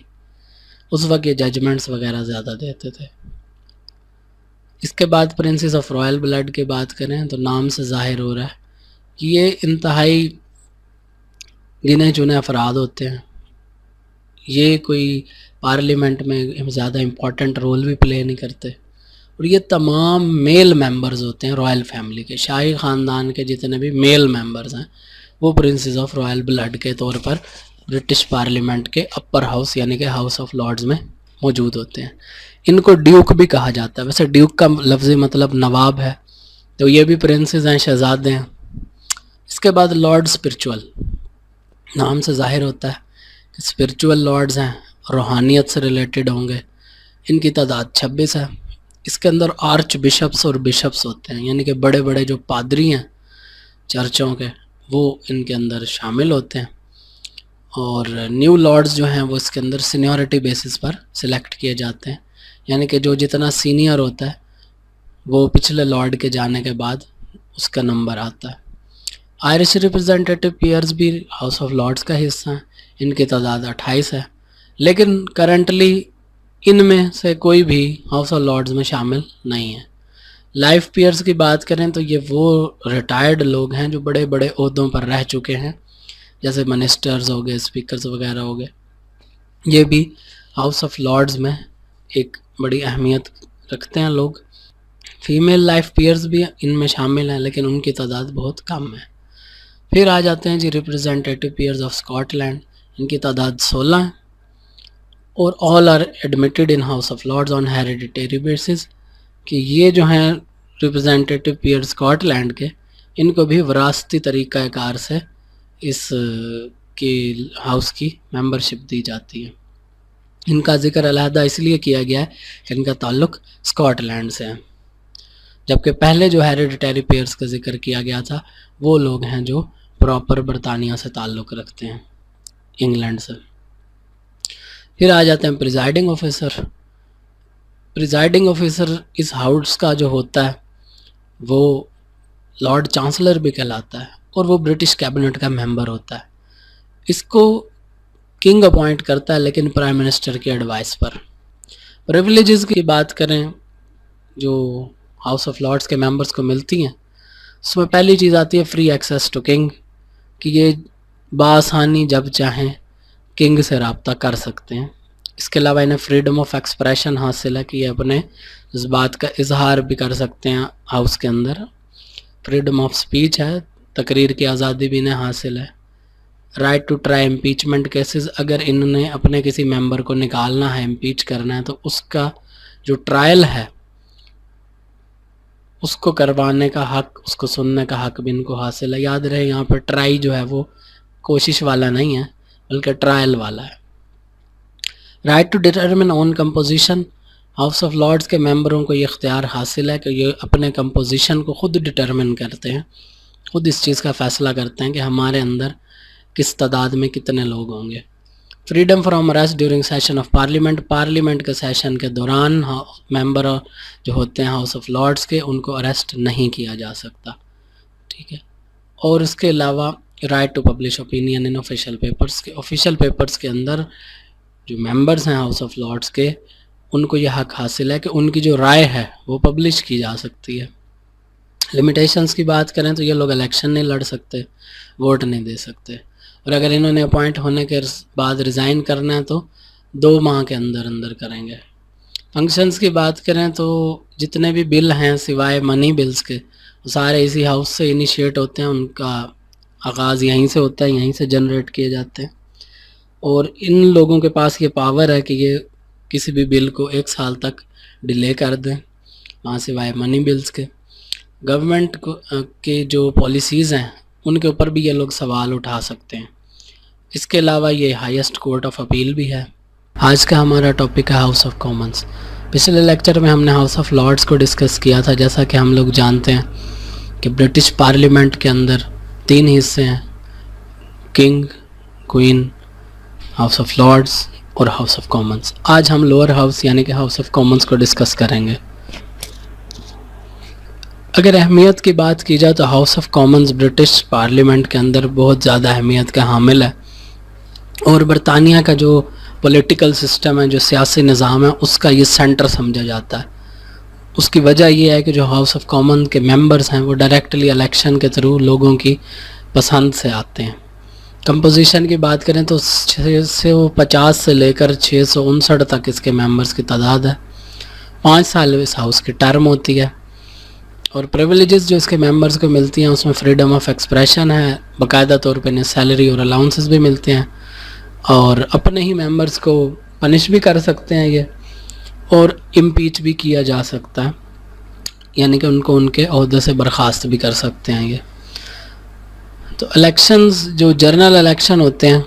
اس وقت یہ ججمنٹس وغیرہ زیادہ دیتے تھے۔ اس کے بعد پرنسز آف رائل بلڈ کی بات کریں تو نام سے ظاہر ہو رہا ہے کہ یہ انتہائی گنے چنے افراد ہوتے ہیں، یہ کوئی پارلیمنٹ میں زیادہ امپورٹنٹ رول بھی پلے نہیں کرتے، اور یہ تمام میل ممبرز ہوتے ہیں رائل فیملی کے، شاہی خاندان کے جتنے بھی میل ممبرز ہیں وہ پرنسز آف رائل بلڈ کے طور پر برٹش پارلیمنٹ کے اپر ہاؤس یعنی کہ ہاؤس آف لارڈز میں موجود ہوتے ہیں۔ ان کو ڈیوک بھی کہا جاتا ہے، ویسے ڈیوک کا لفظی مطلب نواب ہے، تو یہ بھی پرنسز ہیں، شہزادے ہیں۔ اس کے بعد لارڈ اسپرچول، نام سے ظاہر ہوتا ہے کہ اسپرچول لارڈز ہیں، روحانیت سے ریلیٹڈ ہوں گے۔ ان کی تعداد 26 ہے۔ اس کے اندر آرچ بشپس اور بشپس ہوتے ہیں، یعنی کہ بڑے بڑے جو پادری ہیں چرچوں کے وہ ان کے اندر شامل ہوتے ہیں، اور نیو لارڈز جو ہیں وہ اس کے اندر سینیورٹی بیسس پر سلیکٹ کیے جاتے ہیں، یعنی کہ جو جتنا سینئر ہوتا ہے وہ پچھلے لارڈ کے جانے کے بعد اس کا نمبر آتا ہے۔ آئرش ریپرزنٹیٹو پیئرز بھی ہاؤس آف لارڈز کا حصہ ہیں، ان کی تعداد 28 ہے، لیکن کرنٹلی ان میں سے کوئی بھی ہاؤس آف لارڈز میں شامل نہیں ہے۔ لائف پیئرز کی بات کریں تو یہ وہ ریٹائرڈ لوگ ہیں جو بڑے بڑے عہدوں پر رہ چکے ہیں، جیسے منسٹرز ہو گئے، اسپیکرز وغیرہ ہو گئے، یہ بھی ہاؤس آف لارڈز میں ایک بڑی اہمیت رکھتے ہیں لوگ۔ فیمیل لائف پیئرز بھی ان میں شامل ہیں، لیکن ان کی تعداد بہت کم ہے۔ پھر آ جاتے ہیں جی representative peers of Scotland, ان کی تعداد 16 ہے، اور all are admitted in House of Lords on hereditary basis, کہ یہ جو ہیں ریپرزنٹیٹو پیئر اسکاٹ لینڈ کے، ان کو بھی وراثتی طریقہ کار سے اس کی ہاؤس کی ممبرشپ دی جاتی ہے۔ ان کا ذکر علیحدہ اس لیے کیا گیا ہے کہ ان کا تعلق اسکاٹ لینڈ سے ہے، جبکہ پہلے جو ہیریڈیٹری پیئرز کا ذکر کیا گیا تھا وہ لوگ ہیں جو پراپر برطانیہ سے تعلق رکھتے ہیں، انگلینڈ سے۔ پھر آ جاتے ہیں پریزائڈنگ آفیسر۔ پریزائڈنگ آفیسر اس ہاؤس کا جو ہوتا ہے وہ لارڈ چانسلر بھی کہلاتا ہے، اور وہ برٹش کیبنٹ کا ممبر ہوتا ہے۔ اس کو کنگ اپوائنٹ کرتا ہے، لیکن پرائم منسٹر کی ایڈوائس پر۔ پریویلیجز کی بات کریں جو ہاؤس آف لارڈز کے ممبرز کو ملتی ہیں، اس میں پہلی چیز آتی ہے فری ایکسیس ٹو کنگ، کہ یہ بآسانی جب چاہیں کنگ سے رابطہ کر سکتے ہیں۔ اس کے علاوہ انہیں فریڈم آف ایکسپریشن حاصل ہے، کہ یہ اپنے جذبات کا اظہار بھی کر سکتے ہیں ہاؤس کے اندر۔ فریڈم آف سپیچ ہے، تقریر کی آزادی بھی انہیں حاصل ہے۔ Right to try impeachment cases, اگر انہوں نے اپنے کسی ممبر کو نکالنا ہے، امپیچ کرنا ہے، تو اس کا جو ٹرائل ہے اس کو کروانے کا حق، اس کو سننے کا حق بھی ان کو حاصل ہے۔ یاد رہے یہاں پر ٹرائی جو ہے وہ کوشش والا نہیں ہے بلکہ ٹرائل والا ہے۔ Right to determine own composition, House of Lords کے ممبروں کو یہ اختیار حاصل ہے کہ یہ اپنے کمپوزیشن کو خود ڈٹرمن کرتے ہیں، خود اس چیز کا فیصلہ کرتے ہیں کہ ہمارے اندر کس تعداد میں کتنے لوگ ہوں گے۔ Freedom from arrest during session of parliament, parliament کے سیشن کے دوران ممبر جو ہوتے ہیں ہاؤس آف لارڈز کے ان کو اریسٹ نہیں کیا جا سکتا، ٹھیک ہے۔ اور اس کے علاوہ right to publish opinion in official papers, کے آفیشیل پیپرز کے اندر جو ممبرز ہیں ہاؤس آف لارڈز کے ان کو یہ حق حاصل ہے کہ ان کی جو رائے ہے وہ پبلش کی جا سکتی ہے۔ لمیٹیشنز کی بات کریں تو یہ لوگ الیکشن نہیں لڑ سکتے، ووٹ نہیں دے سکتے، اور اگر انہوں نے اپوائنٹ ہونے کے بعد ریزائن کرنا ہے تو 2 ماہ کے اندر اندر کریں گے۔ فنکشنز کی بات کریں تو جتنے بھی بل ہیں سوائے منی بلز کے وہ سارے اسی ہاؤس سے انیشیٹ ہوتے ہیں، ان کا آغاز یہیں سے ہوتا ہے، یہیں سے جنریٹ کیے جاتے ہیں، اور ان لوگوں کے پاس یہ پاور ہے کہ یہ کسی بھی بل کو 1 سال تک ڈیلے کر دیں، وہاں سوائے منی بلز کے۔ گورنمنٹ کے جو پالیسیز ہیں ان کے اوپر بھی یہ لوگ سوال اٹھا سکتے ہیں۔ اس کے علاوہ یہ ہائیسٹ کورٹ آف اپیل بھی ہے۔ آج کا ہمارا ٹاپک ہے ہاؤس آف کامنز۔ پچھلے لیکچر میں ہم نے ہاؤس آف لارڈز کو ڈسکس کیا تھا، جیسا کہ ہم لوگ جانتے ہیں کہ برٹش پارلیمنٹ کے اندر 3 حصے ہیں، king, queen, house of Lords اور ہاؤس آف کامنز۔ آج ہم لوور ہاؤس یعنی کہ ہاؤس آف کامنز کو ڈسکس کریں گے۔ اگر اہمیت کی بات کی جائے تو House of Commons British parliament کے اندر بہت زیادہ اہمیت کا حامل ہے، اور برطانیہ کا جو پولیٹیکل سسٹم ہے، جو سیاسی نظام ہے، اس کا یہ سینٹر سمجھا جاتا ہے۔ اس کی وجہ یہ ہے کہ جو ہاؤس آف کامن کے ممبرز ہیں وہ ڈائریکٹلی الیکشن کے تھرو لوگوں کی پسند سے آتے ہیں۔ کمپوزیشن کی بات کریں تو 650 سے لے کر 659 تک اس کے ممبرز کی تعداد ہے۔ 5 سال اس ہاؤس کی ٹرم ہوتی ہے، اور پریویلیجز جو اس کے ممبرز کو ملتی ہیں اس میں فریڈم آف ایکسپریشن ہے، باقاعدہ طور پہ انہیں سیلری اور الاؤنسز بھی ملتے ہیں، اور اپنے ہی ممبرز کو پنش بھی کر سکتے ہیں یہ، اور امپیچ بھی کیا جا سکتا ہے، یعنی کہ ان کو ان کے عہدے سے برخاست بھی کر سکتے ہیں یہ۔ تو الیکشنز جو جنرل الیکشن ہوتے ہیں،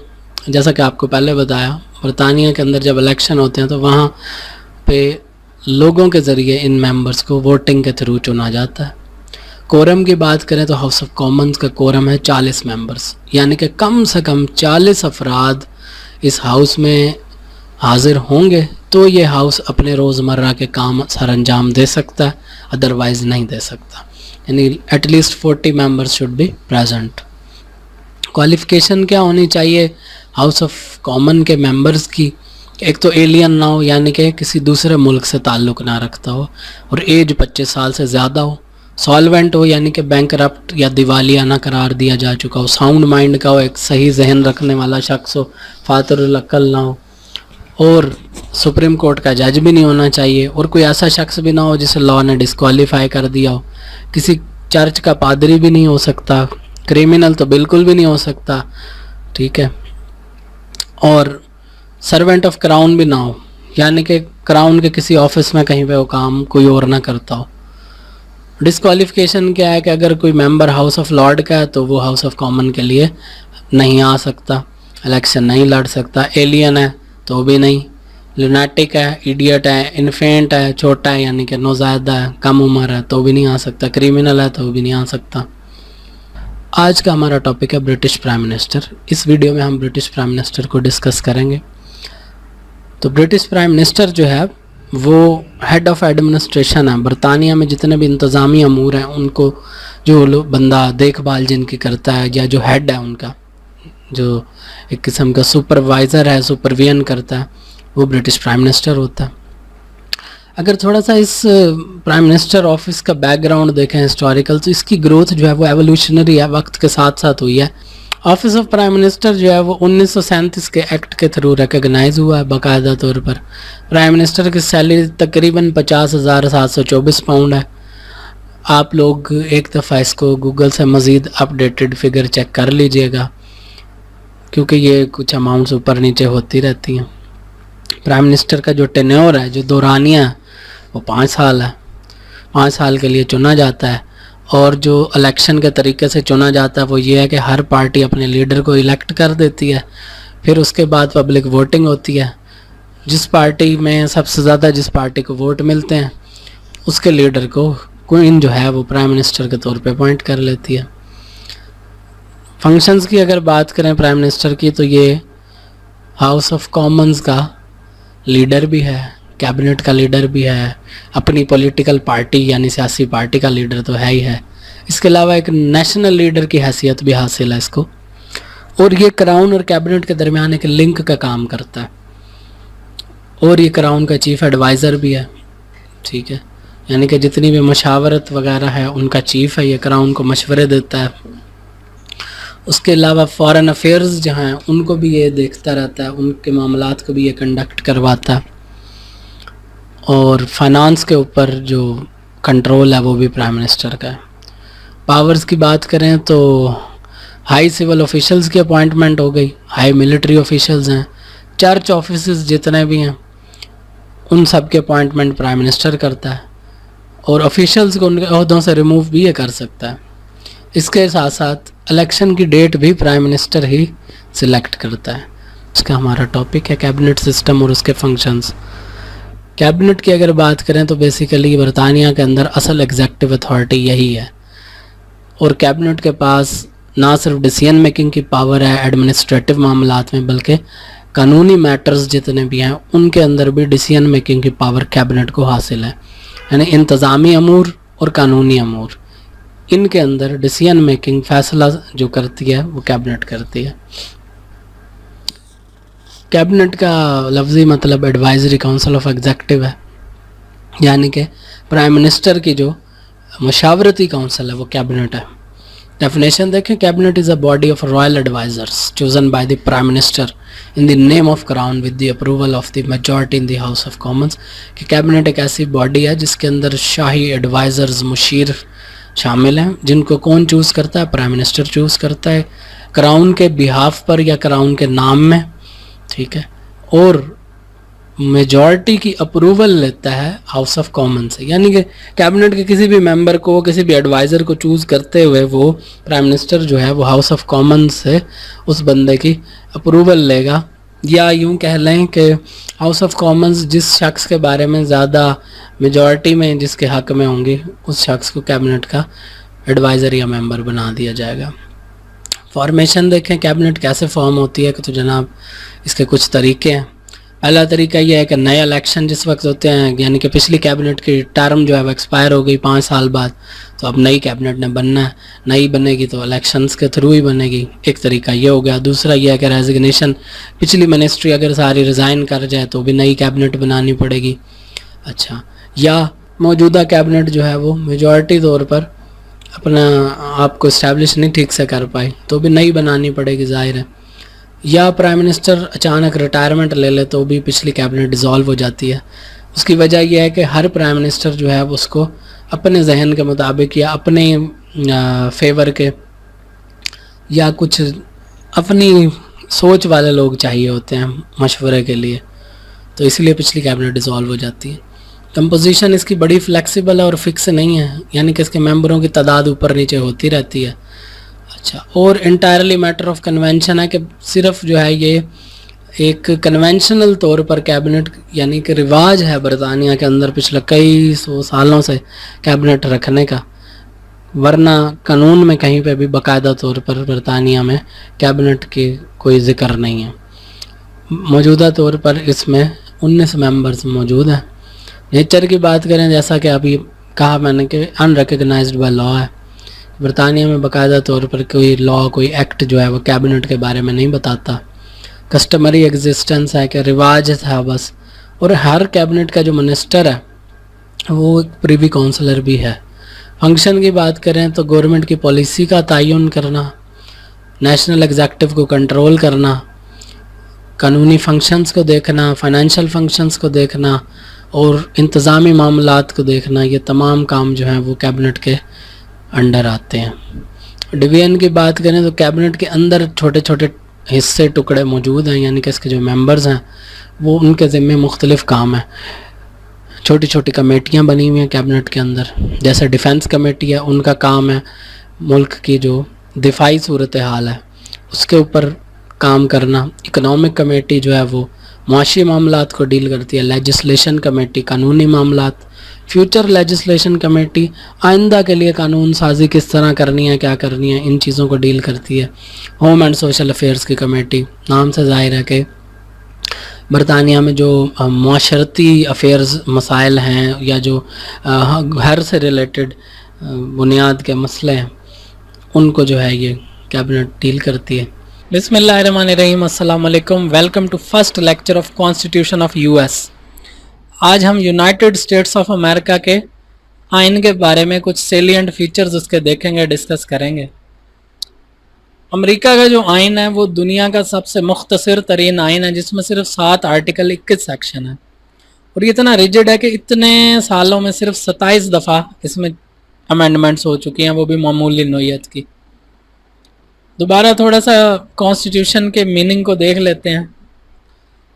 جیسا کہ آپ کو پہلے بتایا، برطانیہ کے اندر جب الیکشن ہوتے ہیں تو وہاں پہ لوگوں کے ذریعے ان ممبرز کو ووٹنگ کے تھرو چنا جاتا ہے۔ کورم کی بات کریں تو ہاؤس آف کامنز کا کورم ہے 40 ممبرز، یعنی کہ کم سے کم 40 افراد اس ہاؤس میں حاضر ہوں گے تو یہ ہاؤس اپنے روزمرہ کے کام سر انجام دے سکتا ہے، ادروائز نہیں دے سکتا، یعنی at least 40 members should be present. Qualification کیا ہونی چاہیے ہاؤس آف کامن کے ممبرز کی؟ ایک تو ایلین نہ ہو، یعنی کہ کسی دوسرے ملک سے تعلق نہ رکھتا ہو، اور ایج 25 سال سے زیادہ ہو، سالوینٹ ہو یعنی کہ بینکرپٹ یا دیوالیہ نہ قرار دیا جا چکا ہو، ساؤنڈ مائنڈ کا ہو، ایک صحیح ذہن رکھنے والا شخص ہو، فاتر العقل نہ ہو، اور سپریم کورٹ کا جج بھی نہیں ہونا چاہیے، اور کوئی ایسا شخص بھی نہ ہو جسے لاء نے ڈسکوالیفائی کر دیا ہو، کسی چرچ کا پادری بھی نہیں ہو سکتا، کریمنل تو بالکل بھی نہیں ہو سکتا، ٹھیک ہے، اور سرونٹ آف کراؤن بھی نہ ہو، یعنی کہ کراؤن کے کسی آفس میں کہیں پہ وہ کام کوئی اور نہ کرتا ہو۔ ڈسکوالیفیکیشن کیا ہے کہ اگر کوئی ممبر ہاؤس آف لارڈ کا ہے تو وہ ہاؤس آف کامن کے لیے نہیں آ سکتا، الیکشن نہیں لڑ سکتا، ایلین ہے تو بھی نہیں، لونیٹک ہے، ایڈیٹ ہے، انفینٹ ہے، چھوٹا ہے یعنی کہ نوزائیدہ ہے، کم عمر ہے تو بھی نہیں آ سکتا، کریمنل ہے تو بھی نہیں آ سکتا۔ آج کا ہمارا ٹاپک ہے برٹش پرائم منسٹر۔ اس ویڈیو میں ہم برٹش پرائم منسٹر کو ڈسکس کریں گے۔ تو برٹش پرائم منسٹر جو ہے وہ ہیڈ آف ایڈمنسٹریشن ہے، برطانیہ میں جتنے بھی انتظامی امور ہیں ان کو جو بندہ دیکھ بھال جن کی کرتا ہے، یا جو ہیڈ ہے ان کا، جو ایک قسم کا سپروائزر ہے، سپرویژن کرتا ہے، وہ برٹش پرائم منسٹر ہوتا ہے۔ اگر تھوڑا سا اس پرائم منسٹر آفس کا بیک گراؤنڈ دیکھیں ہسٹوریکل، تو اس کی گروتھ جو ہے وہ ایولیوشنری ہے، وقت کے ساتھ ساتھ ہوئی ہے۔ آفس آف پرائم منسٹر جو ہے وہ 1937 کے ایکٹ کے تھرو ریکگنائز ہوا ہے باقاعدہ طور پر۔ پرائم منسٹر کی سیلری تقریباً 50,724 پاؤنڈ ہے۔ آپ لوگ ایک دفعہ اس کو گوگل سے مزید اپڈیٹڈ فگر چیک کر لیجئے گا، کیونکہ یہ کچھ اماؤنٹس اوپر نیچے ہوتی رہتی ہیں۔ پرائم منسٹر کا جو ٹینیور ہے، جو دورانیہ ہے، وہ 5 سال ہے، 5 سال کے لیے چنا جاتا ہے، اور جو الیکشن کے طریقے سے چنا جاتا ہے وہ یہ ہے کہ ہر پارٹی اپنے لیڈر کو الیکٹ کر دیتی ہے، پھر اس کے بعد پبلک ووٹنگ ہوتی ہے، جس پارٹی میں سب سے زیادہ جس پارٹی کو ووٹ ملتے ہیں اس کے لیڈر کو کوئن جو ہے وہ پرائم منسٹر کے طور پہ اپوائنٹ کر لیتی ہے۔ فنکشنز کی اگر بات کریں پرائم منسٹر کی، تو یہ ہاؤس آف کامنز کا لیڈر بھی ہے، کیبنٹ کا لیڈر بھی ہے، اپنی پولیٹیکل پارٹی یعنی سیاسی پارٹی کا لیڈر تو ہے ہی ہے، اس کے علاوہ ایک نیشنل لیڈر کی حیثیت بھی حاصل ہے اس کو، اور یہ کراؤن اور کیبنٹ کے درمیان ایک لنک کا کام کرتا ہے، اور یہ کراؤن کا چیف ایڈوائزر بھی ہے، ٹھیک ہے، یعنی کہ جتنی بھی مشاورت وغیرہ ہے ان کا چیف ہے، یہ کراؤن کو مشورے دیتا ہے۔ اس کے علاوہ فارن افیئرز جہاں ہیں ان کو بھی یہ دیکھتا رہتا ہے، ان کے معاملات کو بھی یہ کنڈکٹ کرواتا ہے، اور فائنانس کے اوپر جو کنٹرول ہے وہ بھی پرائم منسٹر کا ہے۔ پاورز کی بات کریں تو ہائی سول آفیشلز کی اپوائنٹمنٹ ہو گئی، ہائی ملٹری آفیشلز ہیں، چرچ آفیسز جتنے بھی ہیں ان سب کے اپوائنٹمنٹ پرائم منسٹر کرتا ہے، اور آفیشلز کو ان کے عہدوں سے ریموو بھی یہ کر سکتا ہے۔ اس کے ساتھ ساتھ الیکشن کی ڈیٹ بھی پرائم منسٹر ہی سلیکٹ کرتا ہے۔ اس کا ہمارا ٹاپک ہے کیبنٹ سسٹم اور اس کے فنکشنز۔ کیبنٹ کی اگر بات کریں تو بیسیکلی برطانیہ کے اندر اصل ایگزیکٹو اتھارٹی یہی ہے، اور کیبنٹ کے پاس نہ صرف ڈیسیژن میکنگ کی پاور ہے ایڈمنسٹریٹو معاملات میں، بلکہ قانونی میٹرز جتنے بھی ہیں ان کے اندر بھی ڈیسیژن میکنگ کی پاور کیبنٹ کو حاصل ہے، یعنی انتظامی امور اور قانونی امور، ان کے اندر ڈیسیژن میکنگ فیصلہ جو کرتی ہے وہ کیبنٹ کرتی ہے. کیبنٹ کا لفظی مطلب ایڈوائزری کونسل آف ایگزیکٹو ہے، یعنی کہ پرائم منسٹر کی جو مشاورتی کونسل ہے وہ کیبنٹ ہے. ڈیفینیشن دیکھیں، cabinet is a body of royal advisers chosen by the prime minister in the name of crown with the approval of the majority in the House of Commons. کہ کیبنٹ ایک ایسی باڈی ہے جس کے اندر شاہی ایڈوائزرز، مشیر شامل ہیں، جن کو کون چوز کرتا ہے؟ پرائم منسٹر چوز کرتا ہے، کراؤن کے بہاف پر یا کراؤن کے نام میں، ٹھیک ہے، اور میجورٹی کی اپروول لیتا ہے ہاؤس آف کامن سے. یعنی کہ کیبنٹ کے کسی بھی ممبر کو، کسی بھی ایڈوائزر کو چوز کرتے ہوئے وہ پرائم منسٹر جو ہے وہ ہاؤس آف کامن سے اس بندے کی اپروول لے گا. یا یوں کہہ لیں کہ ہاؤس آف کامنز جس شخص کے بارے میں زیادہ میجورٹی میں جس کے حق میں ہوں گی، اس شخص کو کیبنٹ کا ایڈوائزر یا ممبر بنا دیا جائے گا. فارمیشن دیکھیں کیبنٹ کیسے فارم ہوتی ہے، کہ تو جناب اس کے کچھ طریقے ہیں. پہلا طریقہ یہ ہے کہ نئے الیکشن جس وقت ہوتے ہیں، یعنی کہ پچھلی کیبنٹ کی ٹرم جو ہے وہ ایکسپائر ہو گئی 5 سال بعد، تو اب نئی کیبنٹ نے بننا ہے. نئی بنے گی تو الیکشنز کے تھرو ہی بنے گی، ایک طریقہ یہ ہو گیا. دوسرا یہ ہے کہ ریزگنیشن، پچھلی منسٹری اگر ساری ریزائن کر جائے تو بھی نئی کیبنٹ بنانی پڑے گی. اچھا، یا موجودہ کیبنٹ جو ہے وہ میجورٹی طور پر اپنا آپ کو اسٹیبلش نہیں ٹھیک سے کر پائی تو بھی نئی بنانی پڑے گی، ظاہر ہے. یا پرائم منسٹر اچانک ریٹائرمنٹ لے لے تو بھی پچھلی کیبنٹ ڈیزالو ہو جاتی ہے. اس کی وجہ یہ ہے کہ ہر پرائم منسٹر جو ہے اس کو اپنے ذہن کے مطابق یا اپنے فیور کے یا کچھ اپنی سوچ والے لوگ چاہیے ہوتے ہیں مشورے کے لیے، تو اس لیے پچھلی کیبنٹ ڈیزالو ہو جاتی ہے. کمپوزیشن اس کی بڑی فلیکسیبل ہے اور فکس نہیں ہے، یعنی کہ اس کے ممبروں کی تعداد اوپر نیچے ہوتی رہتی ہے. اچھا، اور انٹائرلی میٹر آف کنونشن ہے، کہ صرف جو ہے یہ ایک کنونشنل طور پر کیبنٹ، یعنی کہ رواج ہے برطانیہ کے اندر پچھلے کئی 100 سالوں سے کیبنٹ رکھنے کا، ورنہ قانون میں کہیں پہ بھی باقاعدہ طور پر برطانیہ میں کیبنٹ کی کوئی ذکر نہیں ہے. موجودہ طور پر اس میں 19 ممبرز موجود ہیں. نیچر کی بات کریں، جیسا کہ ابھی کہا میں نے کہ ان ریکگنائزڈ بائی لا ہے. برطانیہ میں باقاعدہ طور پر کوئی لا، کوئی ایکٹ جو ہے وہ کیبنٹ کے بارے میں نہیں بتاتا. کسٹمری ایگزسٹنس ہے، کہ رواج تھا بس. اور ہر کیبنٹ کا جو منسٹر ہے وہ ایک پریوی کونسلر بھی ہے. فنکشن کی بات کریں تو گورنمنٹ کی پالیسی کا تعین کرنا، نیشنل ایگزیکٹو کو کنٹرول کرنا، قانونی فنکشنز کو دیکھنا، فائنینشیل فنکشنز کو دیکھنا اور انتظامی معاملات کو دیکھنا، یہ تمام کام جو ہیں وہ کیبنٹ کے انڈر آتے ہیں. ڈویژن کی بات کریں تو کیبنٹ کے اندر چھوٹے چھوٹے حصے ٹکڑے موجود ہیں، یعنی کہ اس کے جو ممبرز ہیں وہ ان کے ذمے مختلف کام ہیں. چھوٹی چھوٹی کمیٹیاں بنی ہوئی ہیں کیبنٹ کے اندر، جیسے ڈیفنس کمیٹی ہے، ان کا کام ہے ملک کی جو دفاعی صورتحال ہے اس کے اوپر کام کرنا. اکنامک کمیٹی جو ہے وہ معاشی معاملات کو ڈیل کرتی ہے. لیجسلیشن کمیٹی قانونی معاملات. فیوچر لیجسلیشن کمیٹی آئندہ کے لیے قانون سازی کس طرح کرنی ہے، کیا کرنی ہے، ان چیزوں کو ڈیل کرتی ہے. ہوم اینڈ سوشل افیئرس کی کمیٹی، نام سے ظاہر ہے کہ برطانیہ میں جو معاشرتی افیئرز مسائل ہیں یا جو گھر سے ریلیٹڈ بنیاد کے مسئلے ہیں ان کو جو ہے یہ کیبنٹ ڈیل کرتی ہے. بسم اللہ الرحمن الرحیم. السلام علیکم. Welcome to first lecture of constitution of U S. آج ہم یونائٹڈ اسٹیٹس آف امریکہ کے آئین کے بارے میں کچھ سیلینٹ فیچرز اس کے دیکھیں گے، ڈسکس کریں گے. امریکہ کا جو آئین ہے وہ دنیا کا سب سے مختصر ترین آئین ہے، جس میں صرف 7 آرٹیکل 21 سیکشن ہیں، اور یہ اتنا ریجڈ ہے کہ اتنے سالوں میں صرف 27 دفعہ اس میں امینڈمنٹس ہو چکی ہیں، وہ بھی معمولی نوعیت کی. دوبارہ تھوڑا سا کانسٹیٹیوشن کے میننگ کو دیکھ لیتے ہیں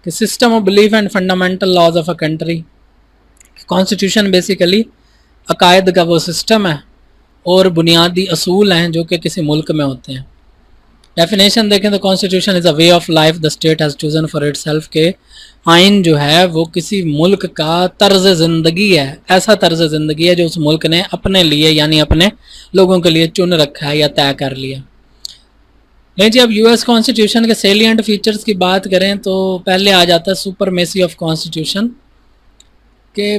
کہ system of belief and fundamental laws of a country. Constitution basically عقائد کا وہ سسٹم ہے اور بنیادی اصول ہیں جو کہ کسی ملک میں ہوتے ہیں. ڈیفینیشن دیکھیں تو constitution is a way of life the state has chosen for it self, کہ آئین جو ہے وہ کسی ملک کا طرز زندگی ہے، ایسا طرز زندگی ہے جو اس ملک نے اپنے لیے یعنی اپنے لوگوں کے لیے چن رکھا ہے یا طے کر لیا. نہیں جی، اب یو ایس کانسٹیٹیوشن کے سیلینٹ فیچرز کی بات کریں تو پہلے آ جاتا ہے سپرمیسی آف کانسٹیٹیوشن، کہ